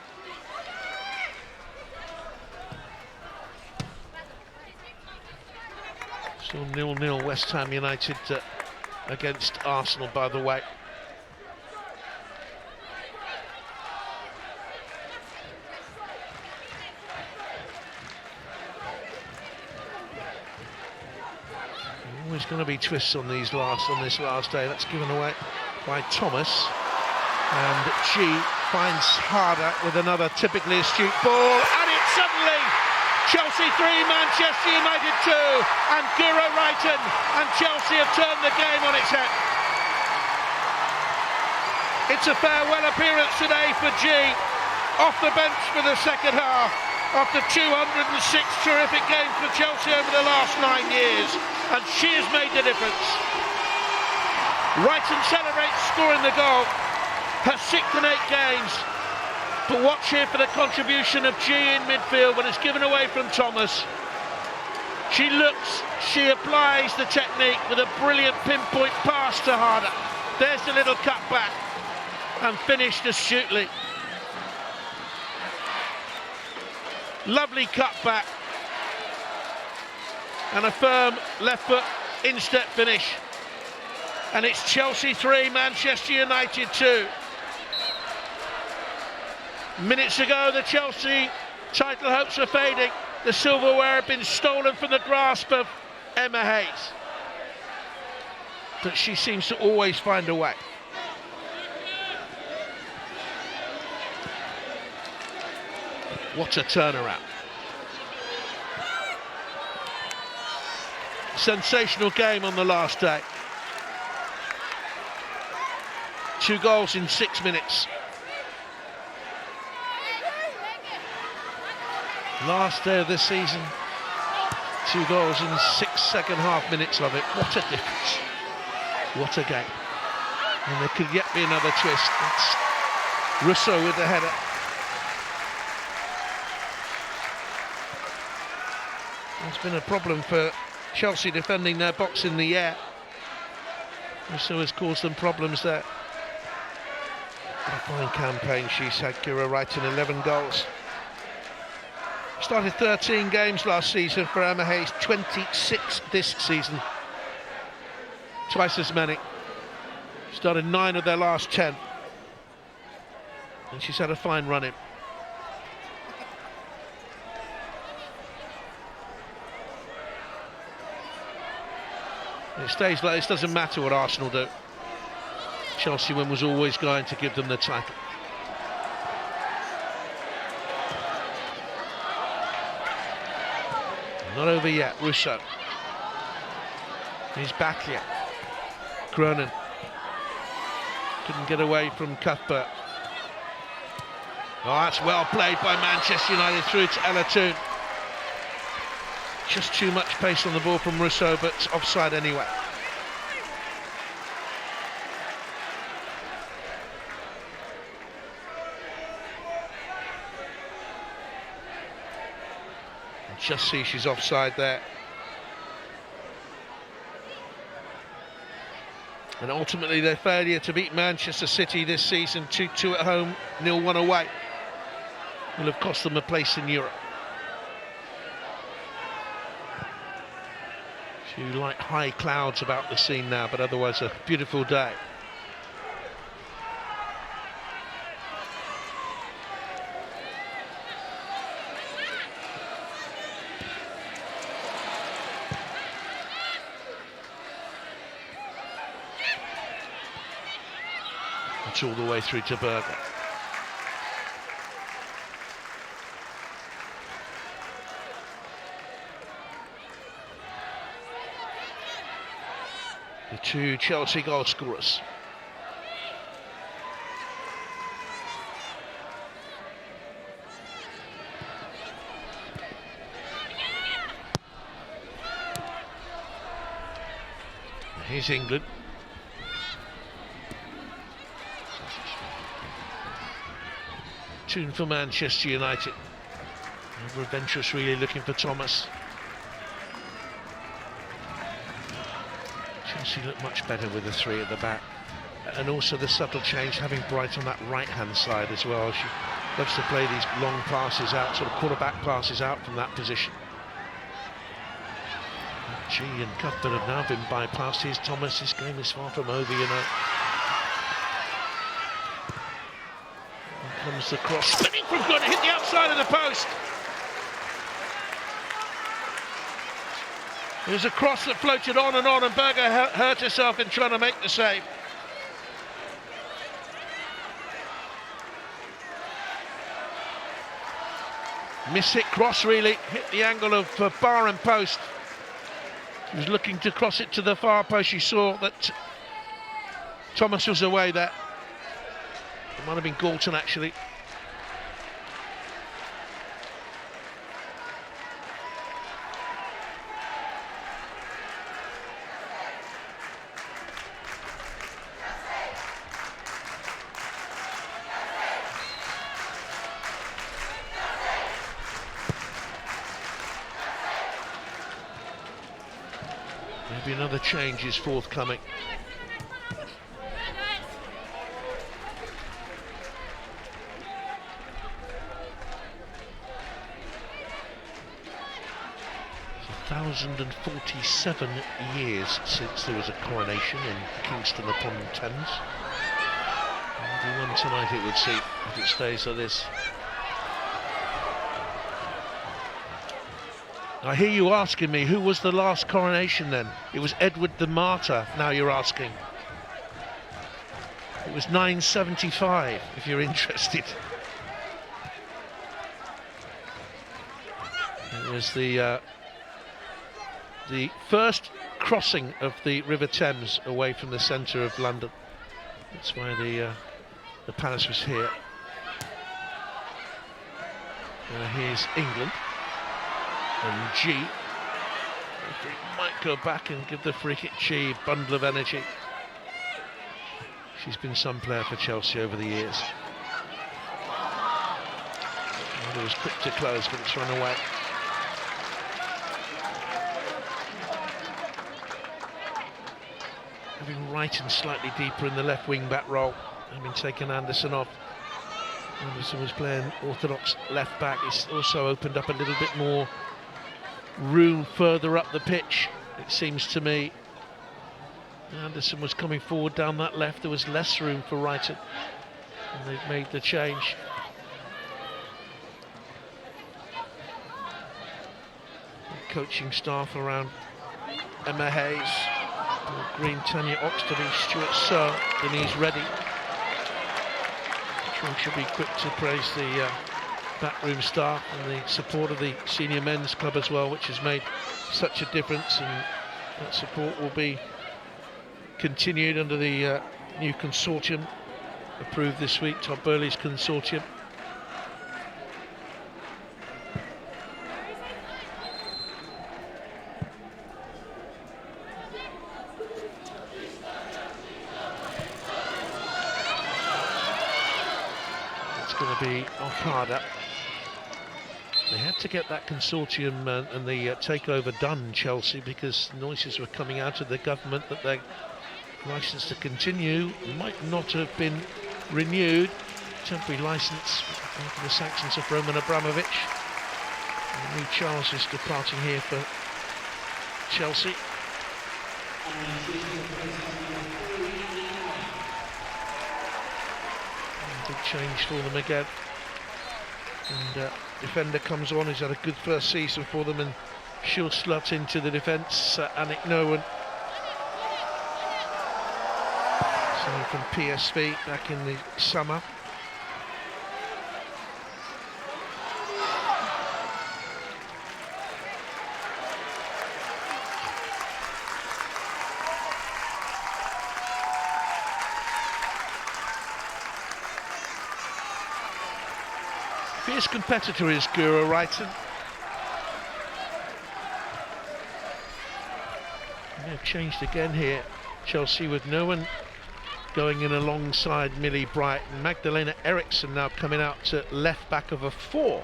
Still 0-0 West Ham United against Arsenal, by the way. Always going to be twists on this last day. That's given away by Thomas, and G finds harder with another typically astute ball, and it's suddenly Chelsea 3, Manchester United 2, and Guro Wrighton, and Chelsea have turned the game on its head. It's a farewell appearance today for G, off the bench for the second half, after 206 terrific games for Chelsea over the last 9 years, and she has made the difference. Wrighton celebrates scoring the goal, her 6th in 8 games. But watch here for the contribution of G in midfield when it's given away from Thomas. She looks, she applies the technique with a brilliant pinpoint pass to Harder. There's the little cut back and finished astutely. Lovely cut back and a firm left foot instep finish. And it's Chelsea 3, Manchester United 2. Minutes ago, the Chelsea title hopes were fading. The silverware had been stolen from the grasp of Emma Hayes. But she seems to always find a way. What a turnaround. Sensational game on the last day. 2 goals in 6 minutes. Last day of the season, 2 goals in 6 second-half minutes of it. What a difference. What a game. And there could yet be another twist. That's Russo with the header. It's been a problem for Chelsea defending their box in the air. Russo has caused them problems there. A fine campaign she's had, Kira Wright, in 11 goals. Started 13 games last season for Emma Hayes, 26 this season. Twice as many. Started 9 of their last 10. And she's had a fine run in. It stays like this, doesn't matter what Arsenal do. Chelsea win was always going to give them the title. Not over yet, Russo. He's back here. Cronin. Couldn't get away from Cuthbert. Oh, that's well played by Manchester United through to Ella Toon. Just too much pace on the ball from Russo, but offside anyway. Just see she's offside there. And ultimately their failure to beat Manchester City this season, 2-2 at home, 0-1 away, will have cost them a place in Europe. A few light high clouds about the scene now, but otherwise a beautiful day. It's all the way through to Berger. The 2 Chelsea goal scorers. Here's England. Tune for Manchester United. Over adventurous, really looking for Thomas. Chelsea look much better with the 3 at the back. And also the subtle change, having Bright on that right-hand side as well. She loves to play these long passes out, sort of quarterback passes out from that position. G and Cuthbert have now been bypassed. Here's Thomas. This game is far from over, you know. Comes the cross, spinning from good, hit the outside of the post. It was a cross that floated on, and Berger hurt herself in trying to make the save. Miss-hit cross, really, hit the angle of bar and post. He was looking to cross it to the far post. She saw that Thomas was away there. It might have been Galton, actually. Maybe another change is forthcoming. It's 1,047 years since there was a coronation in Kingston upon Thames. Maybe one tonight it would seem, if it stays like this. I hear you asking me, who was the last coronation then? It was Edward the Martyr, now you're asking. It was 975, if you're interested. It was the first crossing of the River Thames away from the centre of London. That's why the Palace was here. Here's England, and G might go back and give the free kick. G, a bundle of energy. She's been some player for Chelsea over the years. And it was quick to close, but it's run away. Having Wrighton slightly deeper in the left wing back role, having taken Anderson off. Anderson was playing orthodox left back. It's also opened up a little bit more room further up the pitch, it seems to me. Anderson was coming forward down that left. There was less room for Wrighton, and they've made the change. The coaching staff around Emma Hayes, Green, Tanya Oxtoby, Stuart Searle, Denise Reddy. I'm sure she'll be quick to praise the backroom staff and the support of the senior men's club as well, which has made such a difference, and that support will be continued under the new consortium approved this week, Todd Burley's consortium. It's going to be Okada. They had to get that consortium and the takeover done, Chelsea, because noises were coming out of the government that their licence to continue might not have been renewed. Temporary licence after the sanctions of Roman Abramovich. And new Charles is departing here for Chelsea. And big change for them again. And defender comes on, who's had a good first season for them, and she'll slot into the defence. Anik Nowen, signed from PSV back in the summer. Fierce competitor is Guro Wrighton. They've changed again here, Chelsea, with Nowen going in alongside Millie Bright, and Magdalena Eriksson now coming out to left back of a 4,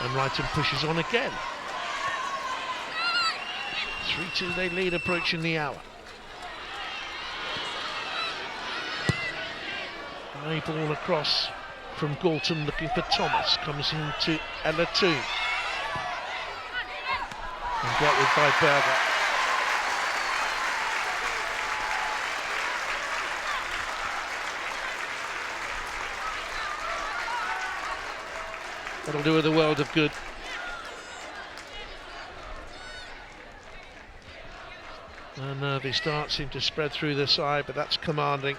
and Wrighton pushes on again. 3-2 they lead, approaching the hour. High ball across from Galton, looking for Thomas, comes into Ella Toon and dealt with by Berger. That'll do her the world of good. A nervy start seemed to spread through the side, but that's commanding.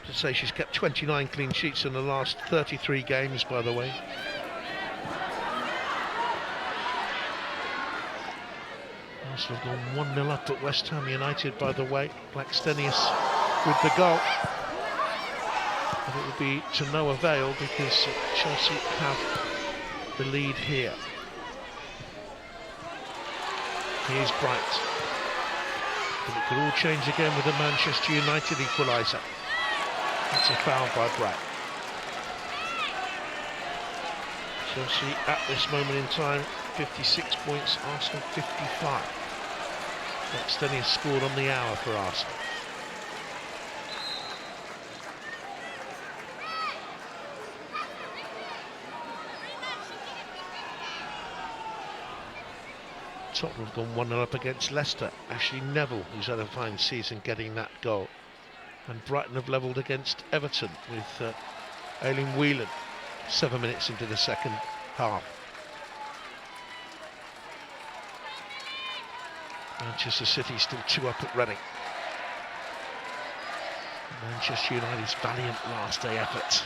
To say she's kept 29 clean sheets in the last 33 games, by the way. Arsenal have gone 1-0 up at West Ham United, by the way. Blackstenius with the goal. But it will be to no avail because Chelsea have the lead here. Here's Bright. But it could all change again with the Manchester United equaliser. That's a foul by Bright. Chelsea at this moment in time, 56 points, Arsenal 55. Blackstenius scored on the hour for Arsenal. Tottenham have gone 1-0 up against Leicester. Ashley Neville, who's had a fine season, getting that goal. And Brighton have levelled against Everton with Aileen Whelan 7 minutes into the second half. Manchester City still 2 up at Reading. Manchester United's valiant last day effort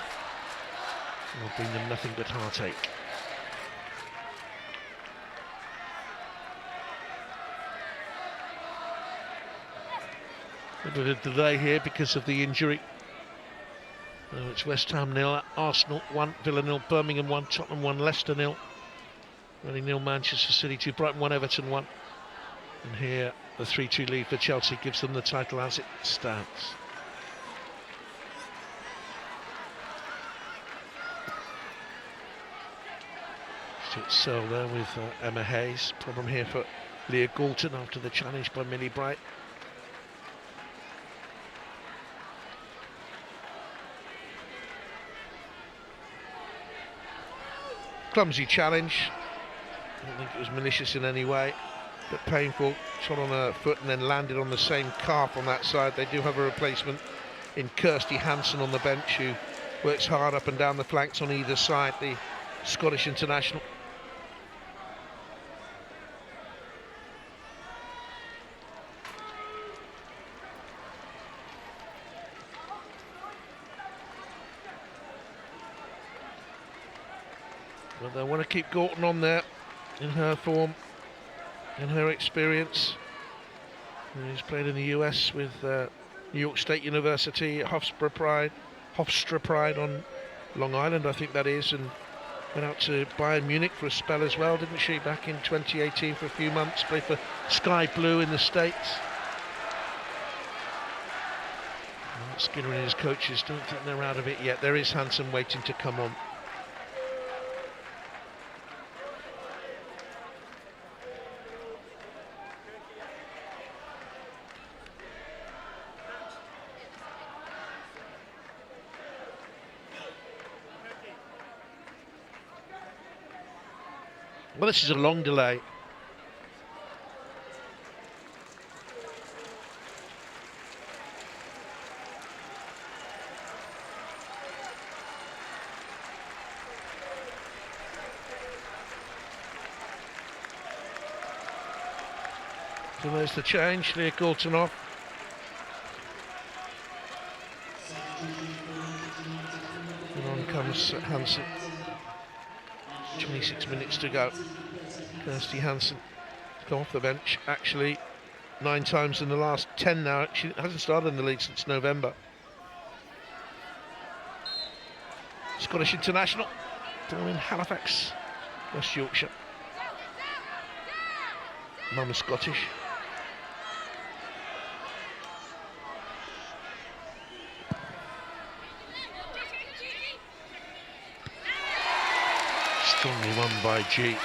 will bring them nothing but heartache. A bit of a delay here because of the injury. It's West Ham 0, Arsenal 1, Villa 0, Birmingham 1, Tottenham 1, Leicester 0, Reading 0, Manchester City 2, Brighton 1, Everton 1. And here the 3-2 lead for Chelsea gives them the title as it stands. Stuart Searle there with Emma Hayes. Problem here for Leah Galton after the challenge by Millie Bright. Clumsy challenge. I don't think it was malicious in any way, but painful. Shot on her foot and then landed on the same calf on that side. They do have a replacement in Kirsty Hansen on the bench, who works hard up and down the flanks on either side, the Scottish international. But they want to keep Galton on there in her form, in her experience. He's played in the US with New York State University, Hofstra Pride on Long Island, I think that is, and went out to Bayern Munich for a spell as well, didn't she, back in 2018 for a few months, played for Sky Blue in the States. Skinner and his coaches don't think they're out of it yet. There is Hansen waiting to come on. Well, this is a long delay. So there's the change, Leah Galton off. And on comes Hansen. 26 minutes to go. Kirsty Hansen come off the bench actually 9 times in the last 10 now. She hasn't started in the league since November. Scottish international, born in Halifax, West Yorkshire. Mum is Scottish. Strongly won by G.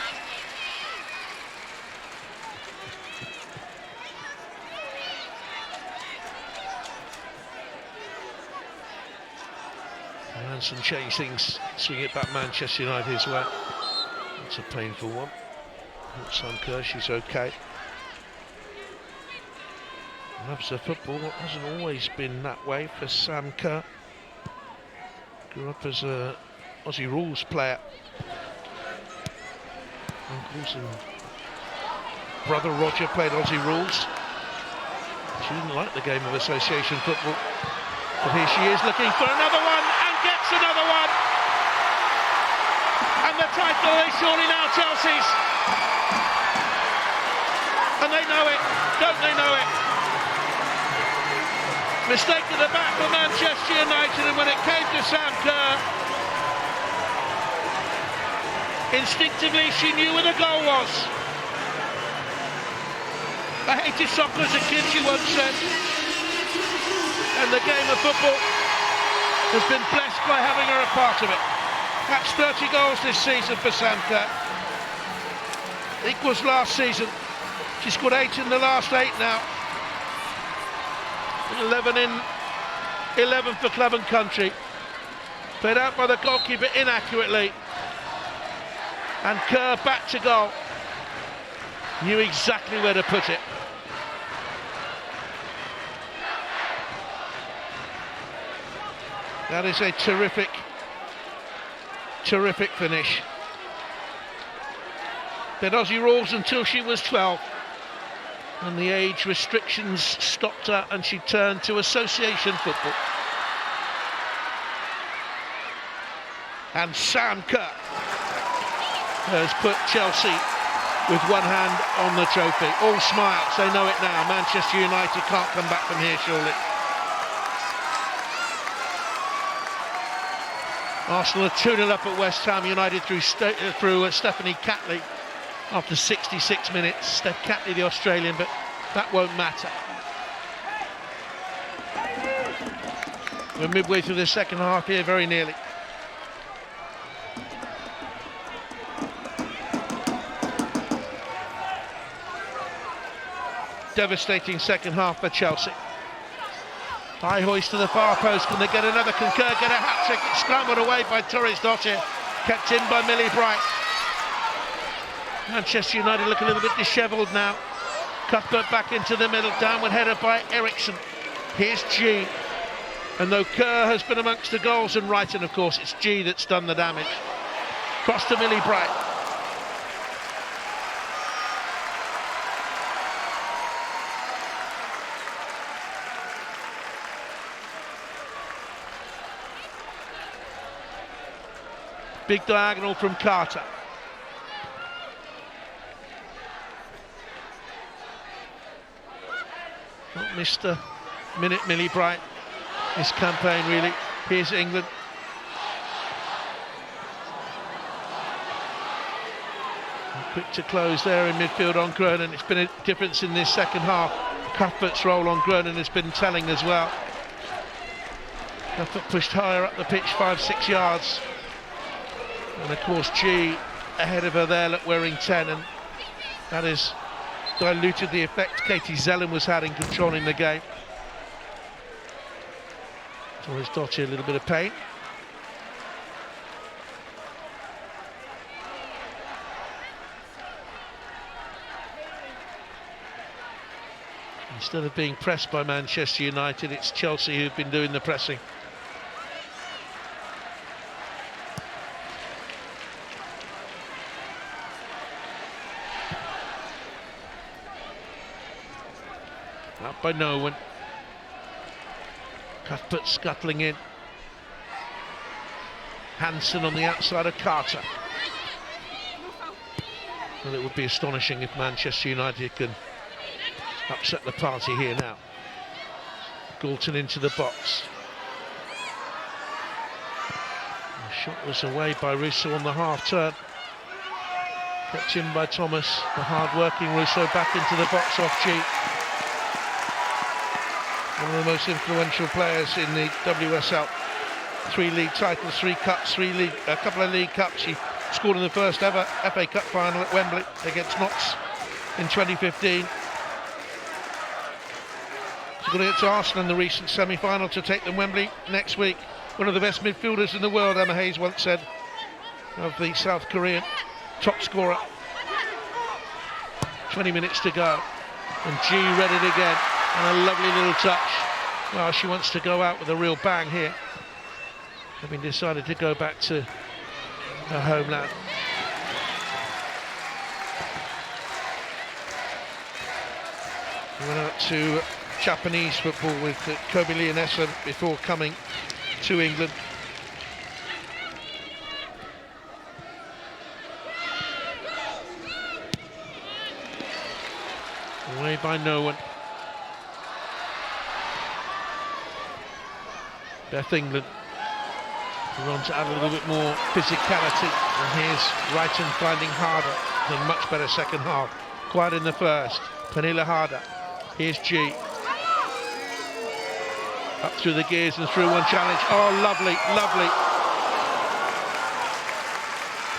Hansen changed things, swing it back Manchester United his way. That's a painful one. Sam Kerr, she's okay. Loves her football, it hasn't always been that way for Sam Kerr. Grew up as a Aussie rules player. Uncles and brother Roger played Aussie rules. She didn't like the game of association football. But here she is looking for another one and gets another one. And the title is surely now Chelsea's. And they know it, don't they know it? Mistake at the back for Manchester United, and when it came to Sam Kerr, instinctively she knew where the goal was. I hated soccer as a kid, she once said. And the game of football has been blessed by having her a part of it. That's 30 goals this season for Sam Kerr. Equals last season. She's scored 8 in the last 8 now. 11 for club and country. Played out by the goalkeeper inaccurately. And Kerr back to goal. Knew exactly where to put it. That is a terrific, terrific finish. Played Aussie rules until she was 12. And the age restrictions stopped her and she turned to association football. And Sam Kerr has put Chelsea with one hand on the trophy. All smiles, they know it now. Manchester United can't come back from here, surely. Arsenal are 2-0 up at West Ham United through Stephanie Catley after 66 minutes. Steph Catley, the Australian, but that won't matter. We're midway through the second half here, very nearly. Devastating second half for Chelsea. High hoist to the far post. Can they get another? Can Kerr get a hat-trick? It's scrambled away by Torres Dottir. Kept in by Millie Bright. Manchester United look a little bit dishevelled now. Cuthbert back into the middle. Downward header by Eriksson. Here's G. And though Kerr has been amongst the goals and Wrighton, of course, it's G that's done the damage. Cross to Millie Bright. Big diagonal from Carter. Not missed a minute, Millie Bright, this campaign really. Here's England. Quick to close there in midfield on Cronin. It's been a difference in this second half. Cuthbert's role on Cronin has been telling as well. Cuthbert pushed higher up the pitch, 5-6 yards. And of course G ahead of her there, wearing 10, and that has diluted the effect Katie Zellin was had in controlling the game. Torres Dottir, a little bit of pain. Instead of being pressed by Manchester United, it's Chelsea who've been doing the pressing. Out by Nolan. Cuthbert scuttling in. Hansen on the outside of Carter. Well, it would be astonishing if Manchester United can upset the party here now. Galton into the box. The shot was away by Russo on the half turn. Kept in by Thomas. The hard-working Russo back into the box off G. One of the most influential players in the WSL. 3 league titles, 3 cups, a couple of league cups. She scored in the first ever FA Cup final at Wembley against Notts in 2015. She's going to get to Arsenal in the recent semi-final to take them Wembley next week. One of the best midfielders in the world, Emma Hayes once said, of the South Korean top scorer. 20 minutes to go, and G read it again. And a lovely little touch. Well, she wants to go out with a real bang here. Having decided to go back to her homeland. We went out to Japanese football with Kobe Leonessa before coming to England. Away by no one. Beth England. We want to add a little bit more physicality, and here's Wrighton finding Harder. A much better second half. Quiet in the first. Pernilla Harder. Here's G. Up through the gears and through one challenge. Oh, lovely, lovely.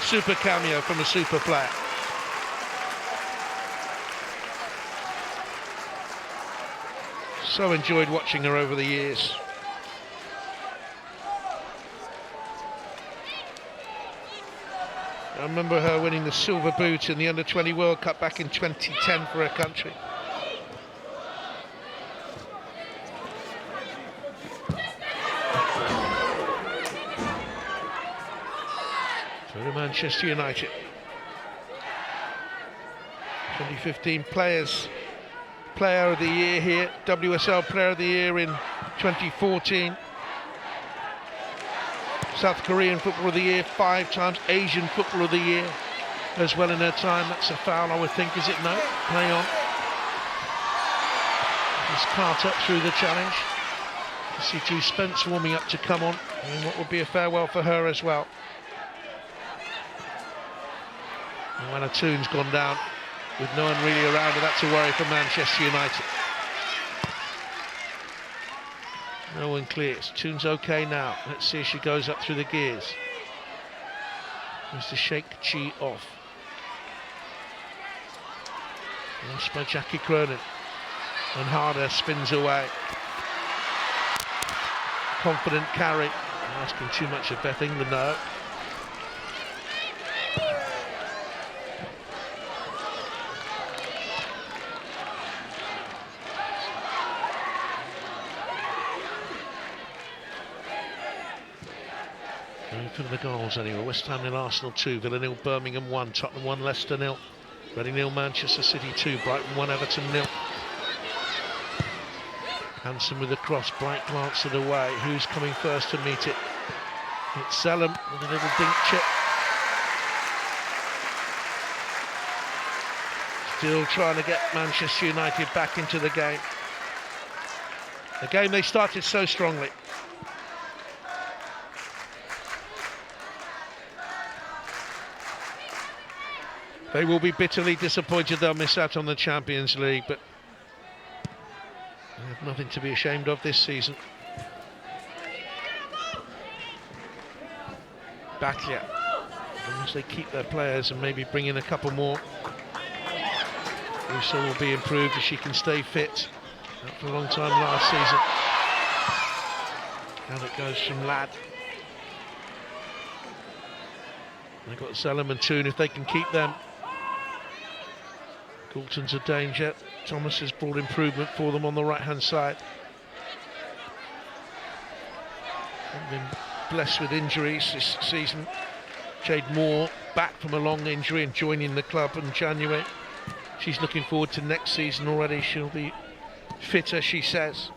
Super cameo from a super player. So enjoyed watching her over the years. I remember her winning the silver boot in the Under-20 World Cup back in 2010 for her country. So Manchester United. 2015 Player of the Year here, WSL Player of the Year in 2014. South Korean Footballer of the Year 5 times, Asian Footballer of the Year Goes well in her time. That's a foul, I would think, is it? No. Play on. It's Carter through the challenge. You see Drew Spence warming up to come on, and what would be a farewell for her as well. And when a Toon's gone down with no one really around her, that's a worry for Manchester United. No one clears. Toon's okay now. Let's see if she goes up through the gears. There's to shake Chi off. Lost by Jackie Cronin. And Harder spins away. Confident carry. Asking too much of Beth England now. For the goals anyway. West Ham 0, Arsenal 2, Villa 0, Birmingham 1, Tottenham 1, Leicester 0, Reading 0, Manchester City 2, Brighton 1, Everton 0. Hansen with the cross, Bright glanced it away. Who's coming first to meet it? It's Selim with a little dink chip. Still trying to get Manchester United back into the game. The game they started so strongly. They will be bitterly disappointed they'll miss out on the Champions League, but they have nothing to be ashamed of this season. Batya, as long as they keep their players and maybe bring in a couple more, Russo will be improved if she can stay fit. Out for a long time last season. Now it goes from Ladd. They've got Selim and Toon if they can keep them. Galton's a danger. Thomas has brought improvement for them on the right-hand side. They've been blessed with injuries this season. Jade Moore back from a long injury and joining the club in January. She's looking forward to next season already. She'll be fitter, she says.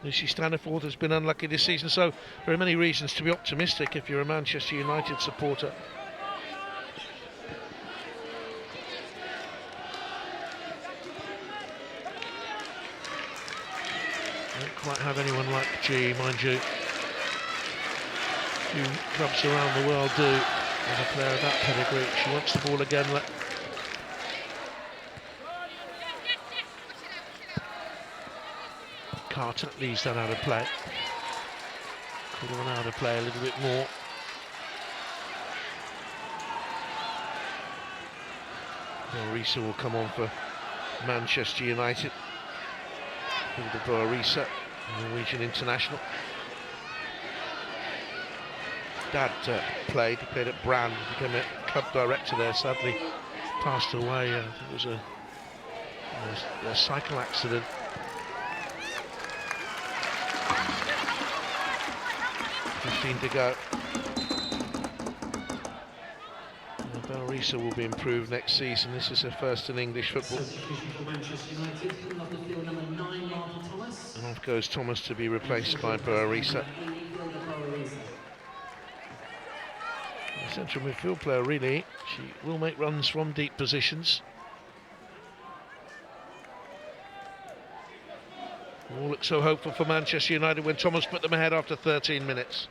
Lucy Staniforth has been unlucky this season, so there are many reasons to be optimistic if you're a Manchester United supporter. Don't quite have anyone like G, mind you. Few clubs around the world do have a player of that pedigree. She wants the ball again. Carter leaves that out of play. Could have run out of play a little bit more. Risa will come on for Manchester United. Risa, Norwegian international. Dad played at Brann, became a club director there, sadly passed away. It was a cycle accident. To go. Risa will be improved next season. This is her first in English football. And off goes Thomas to be replaced by Risa. A central midfield player, really. She will make runs from deep positions. All looked so hopeful for Manchester United when Thomas put them ahead after 13 minutes.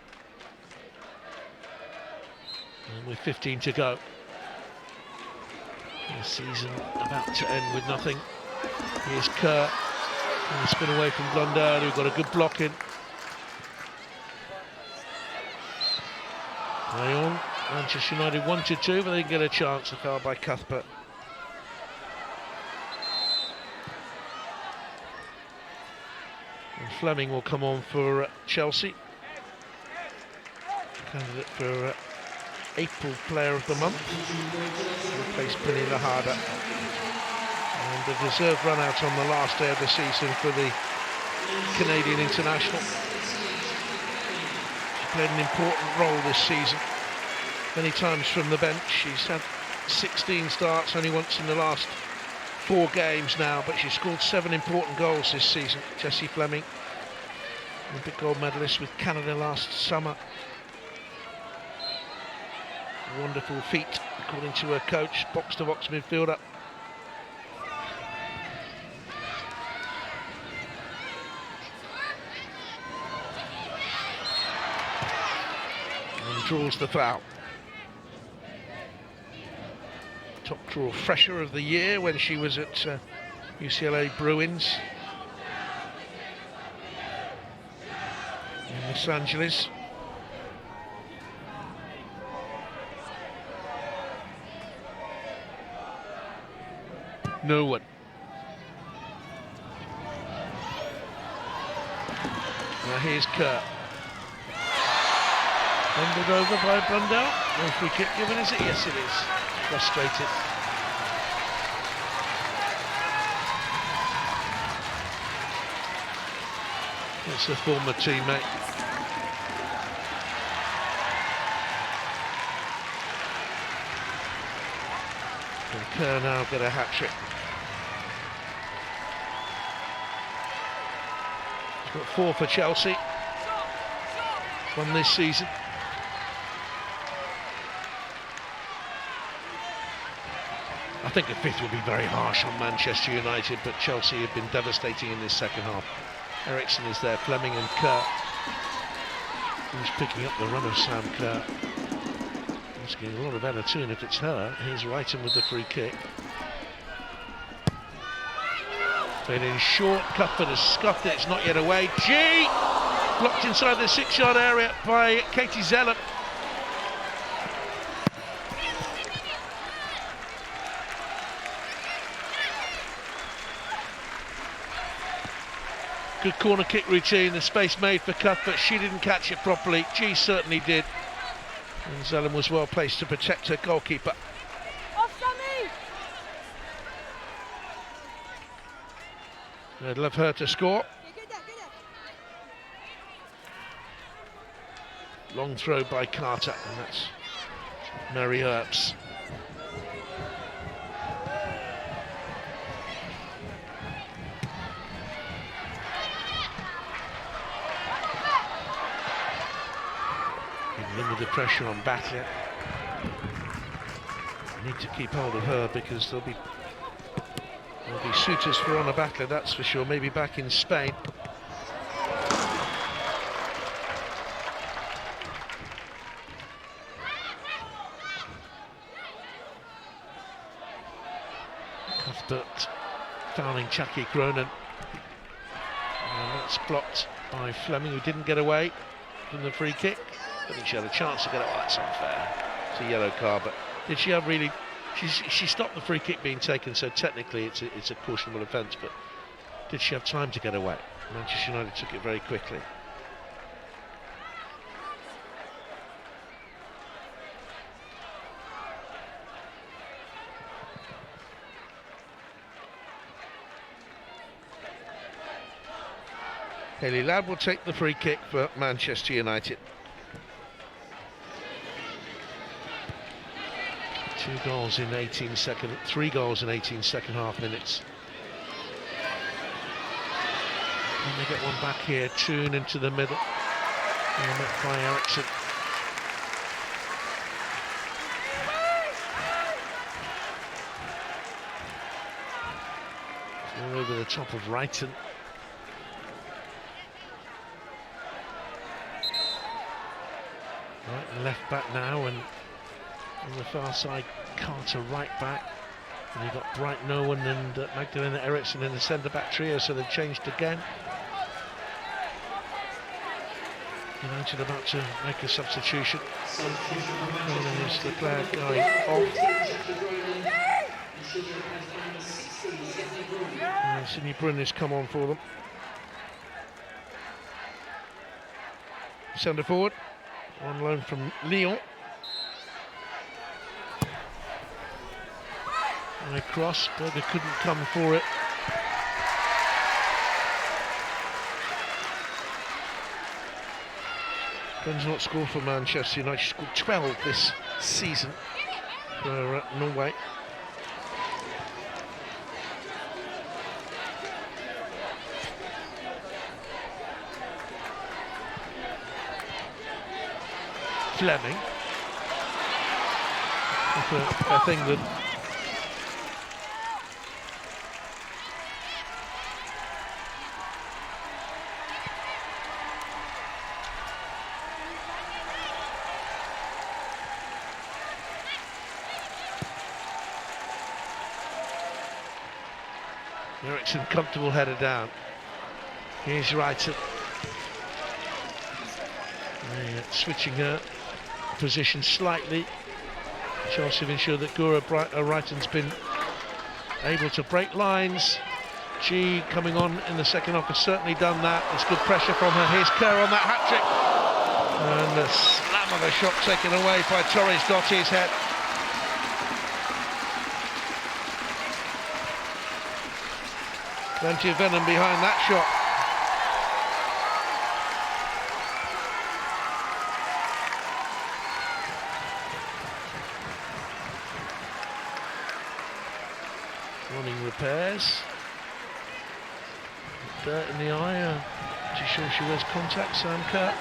And with 15 to go. The season about to end with nothing. Here's Kerr. And spin away from Blondell, who got a good block in. Play on. Manchester United wanted to, but they didn't get a chance. A foul by Cuthbert. And Fleming will come on for Chelsea. Candidate for April Player of the Month. Replaced Penny Lahada. And a deserved run out on the last day of the season for the Canadian international. She played an important role this season. Many times from the bench. She's had 16 starts, only once in the last 4 games now, but she scored 7 important goals this season. Jessie Fleming, Olympic gold medalist with Canada last summer. Wonderful feet, according to her coach. Box-to-box midfielder. And draws the foul. Top draw fresher of the year when she was at UCLA Bruins in Los Angeles. No one. Now here's Kerr. Handed over by Blundell. No free kick given, is it? Yes, it is. Frustrated. It's a former teammate. And Kerr now get a hat-trick. He's got 4 for Chelsea. One this season. I think a 5th would be very harsh on Manchester United, but Chelsea have been devastating in this second half. Eriksson is there, Fleming and Kerr. Who's picking up the run of Sam Kerr? He's getting a lot of better too, and if it's her, he's Wrighton with the free kick. Played in short, Cuthbert has scuffed it, it's not yet away. G! Blocked inside the 6-yard area by Katie Zeller. Good corner kick routine, the space made for Cuthbert. She didn't catch it properly. G certainly did. And Zellum was well placed to protect her goalkeeper. I'd love her to score. Long throw by Carter, and that's Mary Earps. Limited pressure on Battler. Need to keep hold of her because there'll be suitors for Honor Battler, that's for sure. Maybe back in Spain. Cuthbert fouling Chucky Cronin. And that's blocked by Fleming, who didn't get away from the free kick. I think she had a chance to get it. Oh, that's unfair. It's a yellow card, but did she have really? She stopped the free kick being taken, so technically it's a cautionable offence. But did she have time to get away? Manchester United took it very quickly. Hayley Ladd will take the free kick for Manchester United. 3 goals in 18 second half minutes. And they get one back here, Toon into the middle. And met by Eriksson. All over the top of Wrighton. Right, and left back now, and on the far side, Carter right back. And you've got Bright Nowen and Magdalena Eriksson in the centre-back trio, so they've changed again. United about to make a substitution. And is the player going off. And Sydney Brun has come on for them. Centre forward, on loan from Lyon. And a cross, Berger couldn't come for it. Brun's not scored for Manchester United. She scored 12 this season for Norway. Fleming. for Beth England. Ericsson comfortable header down. Here's Wrighton. Switching her position slightly. Chelsea have ensured that Wrighton's been able to break lines. G coming on in the second half has certainly done that. There's good pressure from her. Here's Kerr on that hat-trick. And the slam of a shot taken away by Torres Dotti's head. Plenty of venom behind that shot. Running repairs. Dirt in the eye. Too sure she wears contacts, Sam Kerr.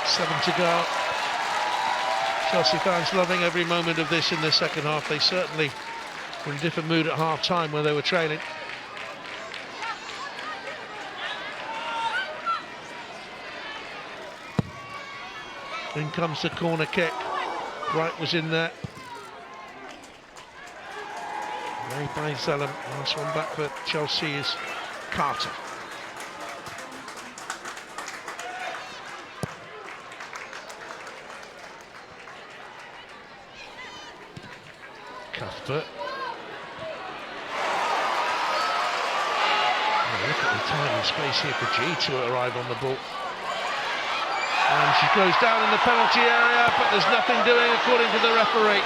7 to go. Chelsea fans loving every moment of this in the second half. They certainly were in a different mood at half-time where they were trailing. In comes the corner kick. Wright was in there. Made by Zellum. Last one back for Chelsea is Carter. Cuthbert. Look at the time and space here for G to arrive on the ball. And she goes down in the penalty area, but there's nothing doing according to the referee.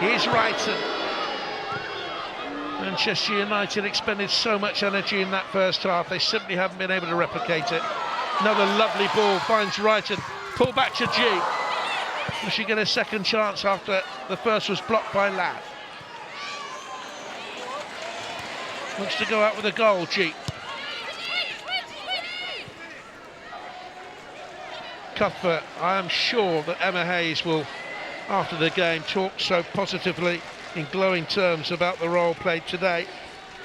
Here's Wrighton. Manchester United expended so much energy in that first half, they simply haven't been able to replicate it. Another lovely ball finds Wrighton. Pull back to G. Will she get a second chance after the first was blocked by Ladd? Wants to go out with a goal, G. Cuthbert, I am sure that Emma Hayes will, after the game, talk so positively in glowing terms about the role played today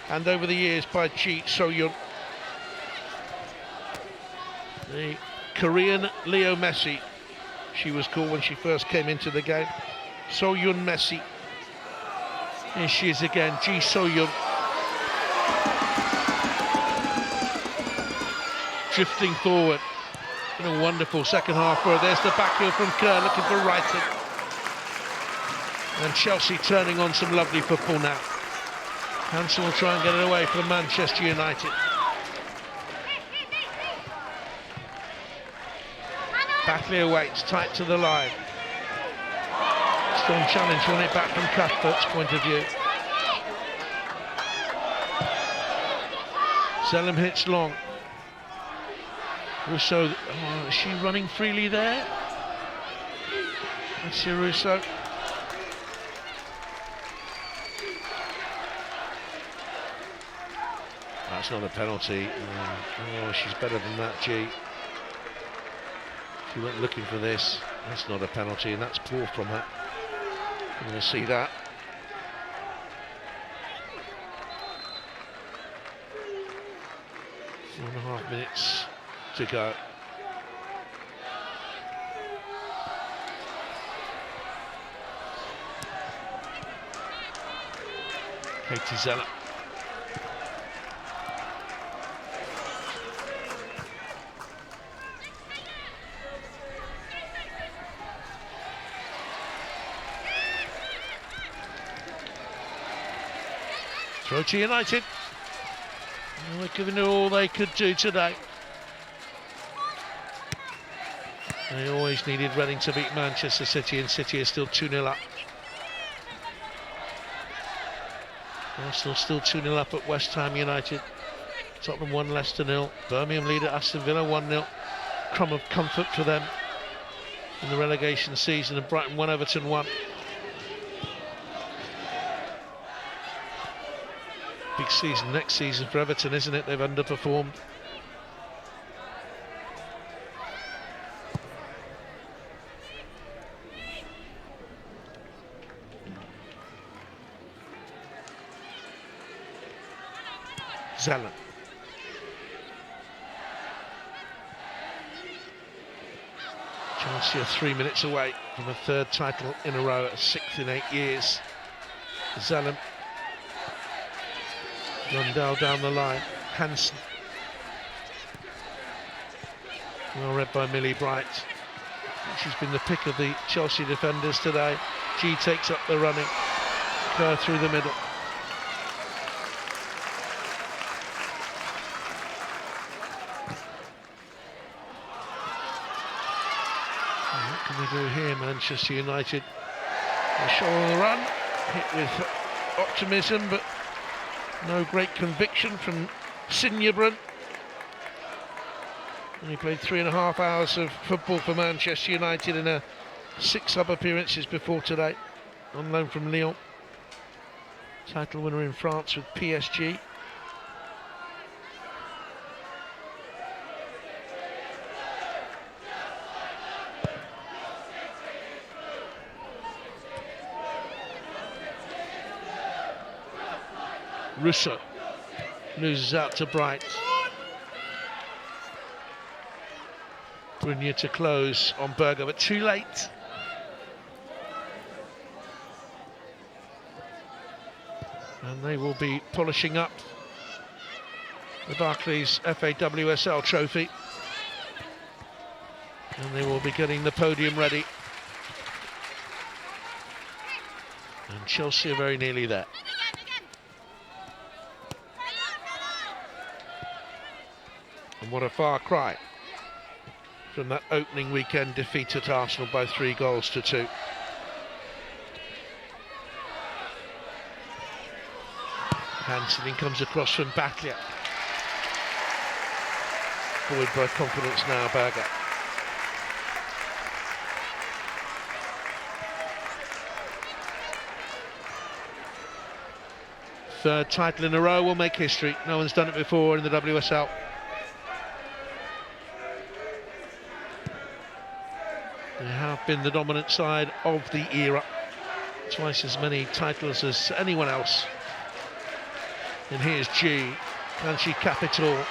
and over the years by Ji So-yun. The Korean Leo Messi, she was called when she first came into the game. So-yun Messi. Here she is again, Ji So-yun. Drifting forward. In a wonderful second half for her. There's the backheel from Kerr, looking for Wrighton. And Chelsea turning on some lovely football now. Hansen will try and get it away from Manchester United. Batley awaits, tight to the line. Strong challenge, won it back from Cuthbert's point of view. Zellum hits long. Russo, is she running freely there? Let's see Russo. That's not a penalty. Oh, she's better than that, G. She went looking for this. That's not a penalty, and that's poor from her. You're going to see that. Four and a half minutes to go. Katie Zeller. Throw to United. And they're giving it all they could do today. They always needed Reading to beat Manchester City, and City is still 2-0 up. Arsenal still 2-0 up at West Ham United. Tottenham 1, Leicester 0. Birmingham lead at Aston Villa 1-0. Crumb of comfort for them in the relegation season, and Brighton 1, Everton 1. Big season next season for Everton, isn't it? They've underperformed. Zelen. Chelsea are 3 minutes away from a third title in a row, a sixth in 8 years. Zelen. Rundell down the line. Hansen. Well read by Millie Bright. She's been the pick of the Chelsea defenders today. G takes up the running. Kerr through the middle. What can they do here, Manchester United? They show on the run, hit with optimism, but no great conviction from Sinjebren. He played 3.5 hours of football for Manchester United in 6 sub appearances before today, on loan from Lyon. Title winner in France with PSG. Russo loses out to Bright. Brunier to close on Berger, but too late. And they will be polishing up the Barclays WSL trophy. And they will be getting the podium ready. And Chelsea are very nearly there. And what a far cry from that opening weekend defeat at Arsenal by 3 goals to 2. Hansen comes across from Batlia. Buoyed by confidence now, Berger. Third title in a row will make history. No one's done it before in the WSL. They have been the dominant side of the era. Twice as many titles as anyone else. And here's G. Can she cap it all?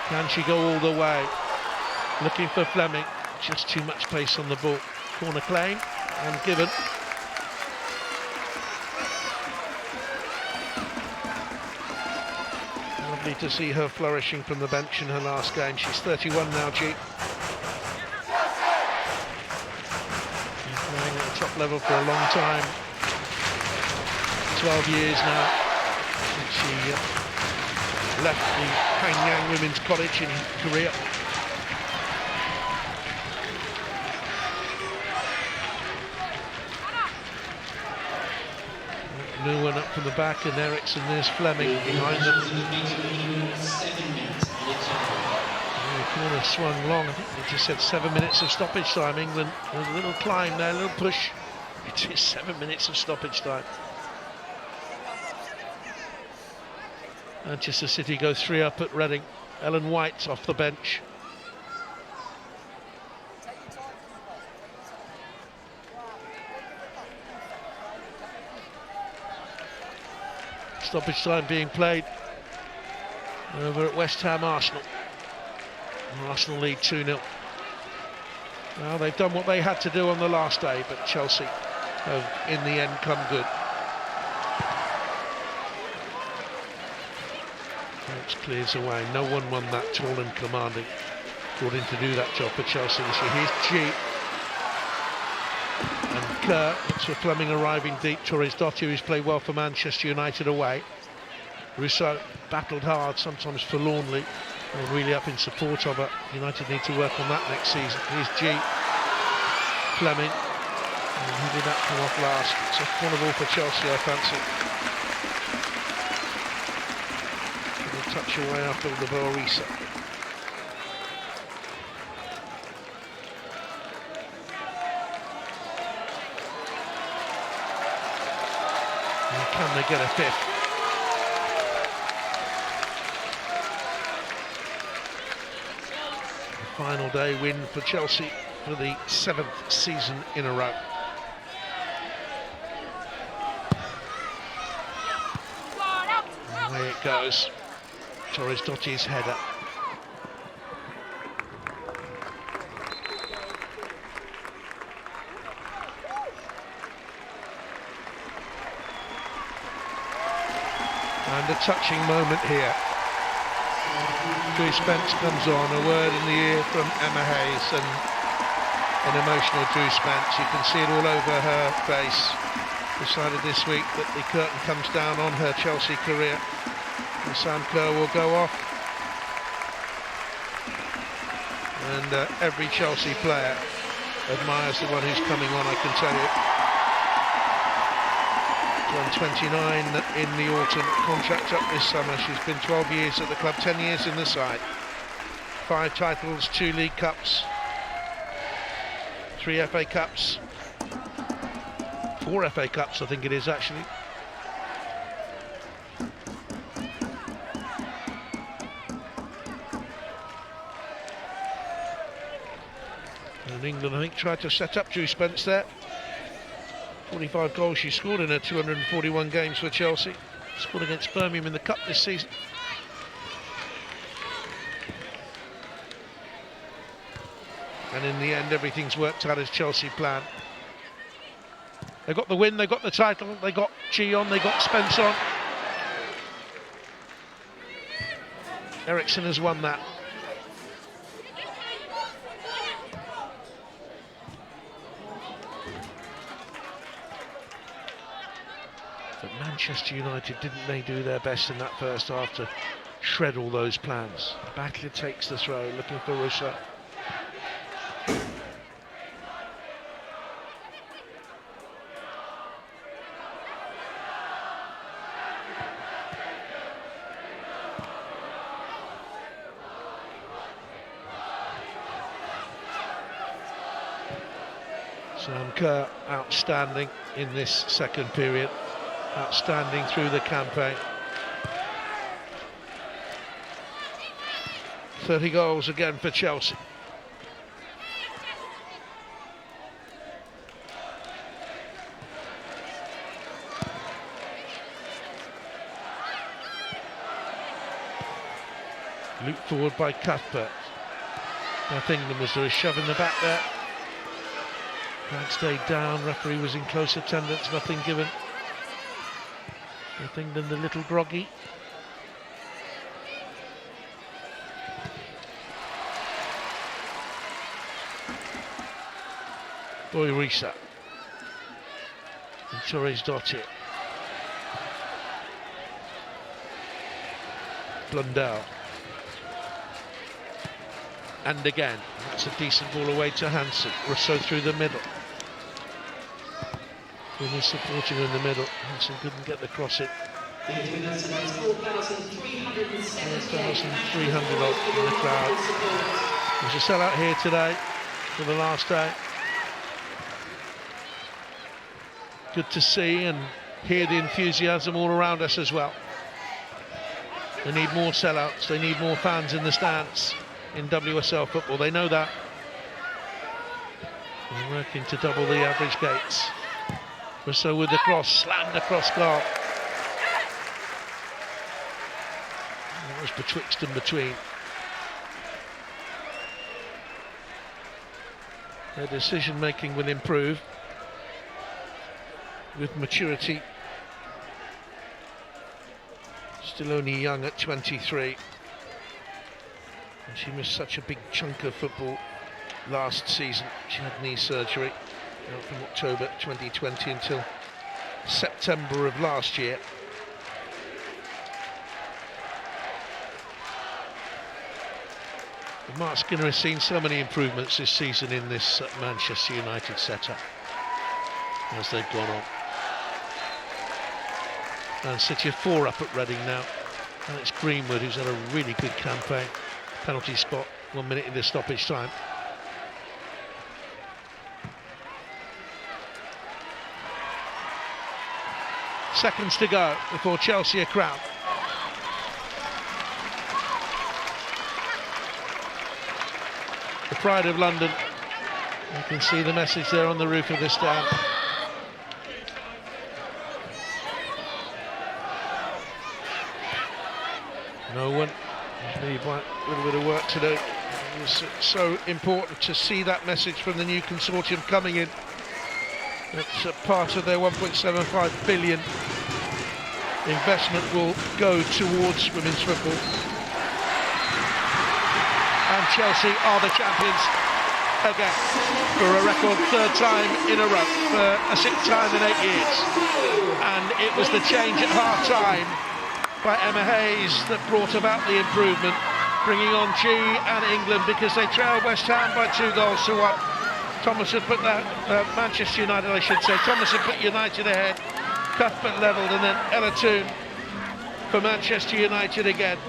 Can she go all the way? Looking for Fleming. Just too much pace on the ball. Corner claim and given. Lovely to see her flourishing from the bench in her last game. She's 31 now, G. Playing at the top level for a long time. 12 years now since she left the Hanyang Women's College in Korea. New one up from the back, and Eriksson, there's Fleming behind them. The corner swung long. I think they just said 7 minutes of stoppage time. England, there's a little climb there, a little push. It is 7 minutes of stoppage time. Manchester City go 3 up at Reading. Ellen White off the bench. Stoppage time being played over at West Ham Arsenal. Arsenal lead 2-0. Well, they've done what they had to do on the last day, but Chelsea have in the end come good. Phillips clears away. No one won that tall and commanding. Brought in to do that job for Chelsea this year. Here's G. And Kerr, looks for Fleming arriving deep. Torres Dottir, who's played well for Manchester United away. Rousseau battled hard, sometimes forlornly, and really up in support of her. United need to work on that next season. Here's G. Fleming. And who did that come off last? It's a corner ball for Chelsea, I fancy. Gonna touch away after the Borisa. Can they get a fifth? A final day win for Chelsea for the 7th season in a row. And away it goes. Torres Dotti's header. And a touching moment here. Drew Spence comes on, a word in the ear from Emma Hayes, and an emotional Drew Spence. You can see it all over her face. Decided this week that the curtain comes down on her Chelsea career. And Sam Kerr will go off. And every Chelsea player admires the one who's coming on, I can tell you. She's on 29 in the autumn, contract up this summer. She's been 12 years at the club, 10 years in the side. 5 titles, 2 League Cups, 3 FA Cups, 4 FA Cups I think it is actually. And England, I think, tried to set up Drew Spence there. 45 goals she scored in her 241 games for Chelsea. Scored against Birmingham in the Cup this season. And in the end, everything's worked out as Chelsea planned. They got the win, they got the title, they got Chi on, they got Spence on. Eriksson has won that. But Manchester United, didn't they do their best in that first half to shred all those plans? Battler takes the throw, looking for Rousseau. Sam Kerr outstanding in this second period, outstanding through the campaign. 30 goals again for Chelsea. Looped forward by Cuthbert. North England, was there a shove in the back there? Crowd stayed down, referee was in close attendance, nothing given. North England a little groggy. Boyrisa. And Torres Dotti. Blundell. And again, that's a decent ball away to Hansen. Rousseau through the middle. He supporting her in the middle. Hansen couldn't get the cross in. 4,300 odd in the crowd. There's a sellout here today for the last day. Good to see and hear the enthusiasm all around us as well. They need more sellouts, they need more fans in the stands in WSL football, they know that. They're working to double the average gates. Rousseau with the cross, slammed across goal. That was betwixt and between. Their decision making will improve with maturity. Still only young at 23. And she missed such a big chunk of football last season. She had knee surgery from October 2020 until September of last year. But Mark Skinner has seen so many improvements this season in this Manchester United setup as they've gone on. Man City are 4 up at Reading now. And it's Greenwood who's had a really good campaign. Penalty spot, 1 minute in the stoppage time. Seconds to go before Chelsea are crowned. The pride of London. You can see the message there on the roof of the stand. No one. Need a little bit of work to do. It's so important to see that message from the new consortium coming in. That's a part of their 1.75 billion investment will go towards women's football. And Chelsea are the champions again for a record third time in a row, for a sixth time in 8 years. And it was the change at half-time by Emma Hayes that brought about the improvement, bringing on G and England, because they trailed West Ham by 2-1. Thomas had put that, Manchester United I should say, Thomas had put United ahead, Cuthbert levelled, and then Ella Toone for Manchester United again.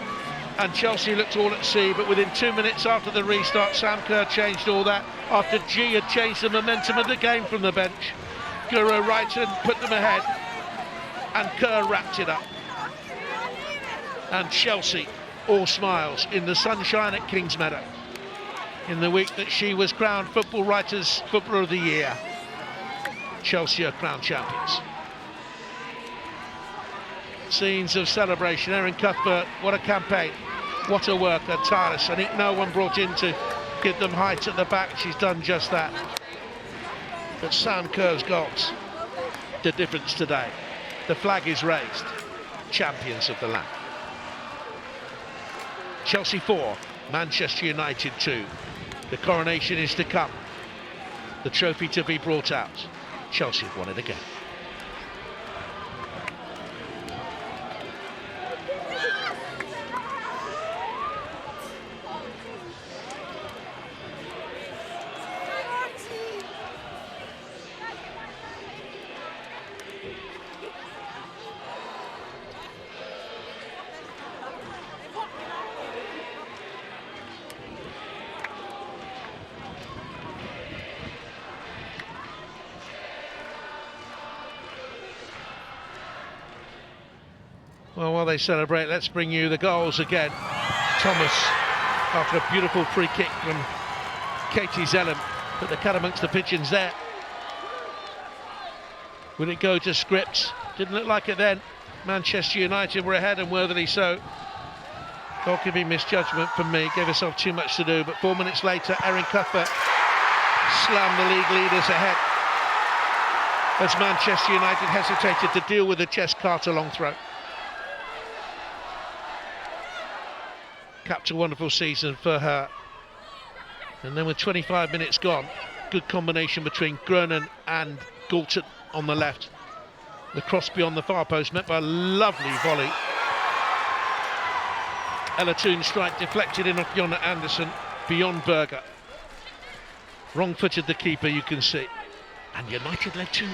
And Chelsea looked all at sea, but within 2 minutes after the restart, Sam Kerr changed all that, after G had changed the momentum of the game from the bench. Guro Wrighton put them ahead, and Kerr wrapped it up. And Chelsea, all smiles, in the sunshine at Kingsmeadow, in the week that she was crowned Football Writers' Footballer of the Year. Chelsea are crowned champions. Scenes of celebration. Erin Cuthbert, what a campaign, what a worker, tireless. I think no one brought in to give them height at the back. She's done just that. But Sam Kerr's goals, the difference today. The flag is raised. Champions of the land. Chelsea 4, Manchester United 2. The coronation is to come. The trophy to be brought out. Chelsea have won it again. Well, while they celebrate, let's bring you the goals again. Thomas, after a beautiful free kick from Katie Zellem, put the cat amongst the pigeons there. Would it go to Scripps? Didn't look like it then. Manchester United were ahead, and worthily so. Goalkeeping misjudgment from me, gave herself too much to do, but 4 minutes later, Erin Cuthbert slammed the league leaders ahead as Manchester United hesitated to deal with the Jess Carter long throw. Capped a wonderful season for her. And then with 25 minutes gone, good combination between Groenen and Galton on the left. The cross beyond the far post met by a lovely volley. Ella Toone's strike deflected in off Jonna Anderson, beyond Berger. Wrong-footed the keeper, you can see. And United led 2-1.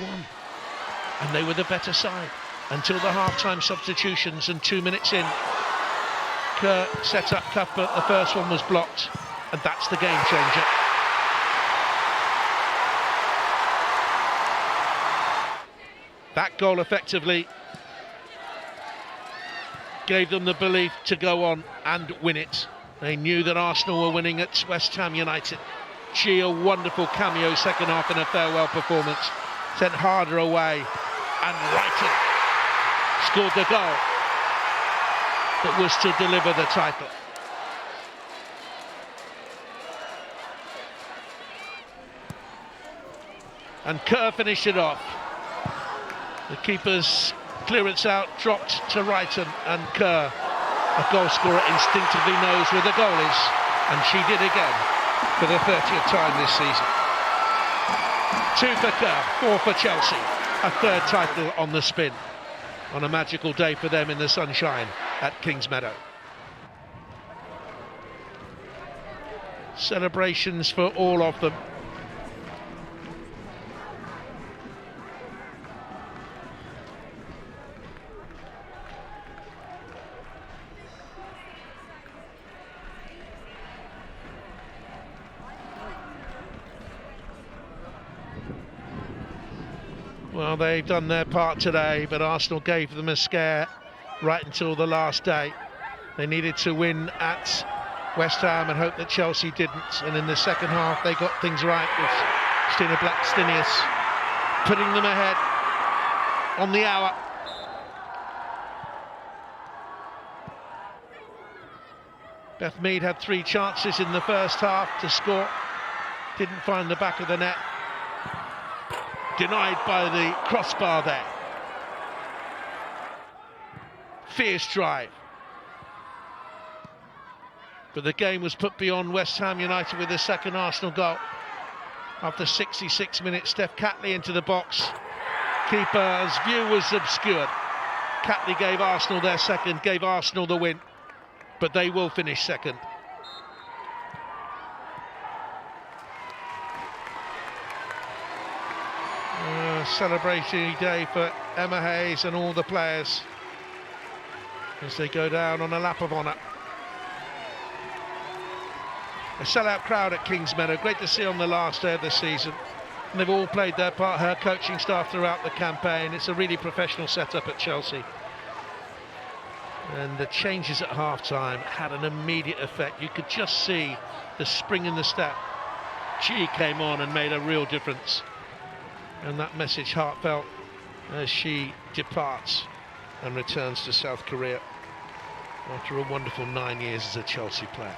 And they were the better side until the half-time substitutions, and 2 minutes in, Kerr set up Cuthbert, the first one was blocked, and that's the game changer. That goal effectively gave them the belief to go on and win it. They knew that Arsenal were winning at West Ham United. She, a wonderful cameo second half in a farewell performance, sent Harder away, and Wrighton scored the goal that was to deliver the title. And Kerr finished it off. The keeper's clearance out dropped to Wrighton, and Kerr, a goal scorer, instinctively knows where the goal is, and she did again for the 30th time this season. 2 for Kerr, 4 for Chelsea, a third title on the spin, on a magical day for them in the sunshine at Kingsmeadow. Celebrations for all of them. Well, they've done their part today, but Arsenal gave them a scare right until the last day. They needed to win at West Ham and hope that Chelsea didn't. And in the second half, they got things right with Stina Blackstenius putting them ahead on the hour. Beth Mead had 3 chances in the first half to score. Didn't find the back of the net. Denied by the crossbar there. Fierce drive. But the game was put beyond West Ham United with the second Arsenal goal. After 66 minutes, Steph Catley into the box. Keeper's view was obscured. Catley gave Arsenal their second, gave Arsenal the win. But they will finish second. Celebratory day for Emma Hayes and all the players as they go down on a lap of honour. A sellout crowd at Kingsmeadow, great to see on the last day of the season. And they've all played their part, her coaching staff throughout the campaign. It's a really professional setup at Chelsea. And the changes at half-time had an immediate effect. You could just see the spring in the step. She came on and made a real difference. And that message heartfelt as she departs and returns to South Korea after a wonderful 9 years as a Chelsea player.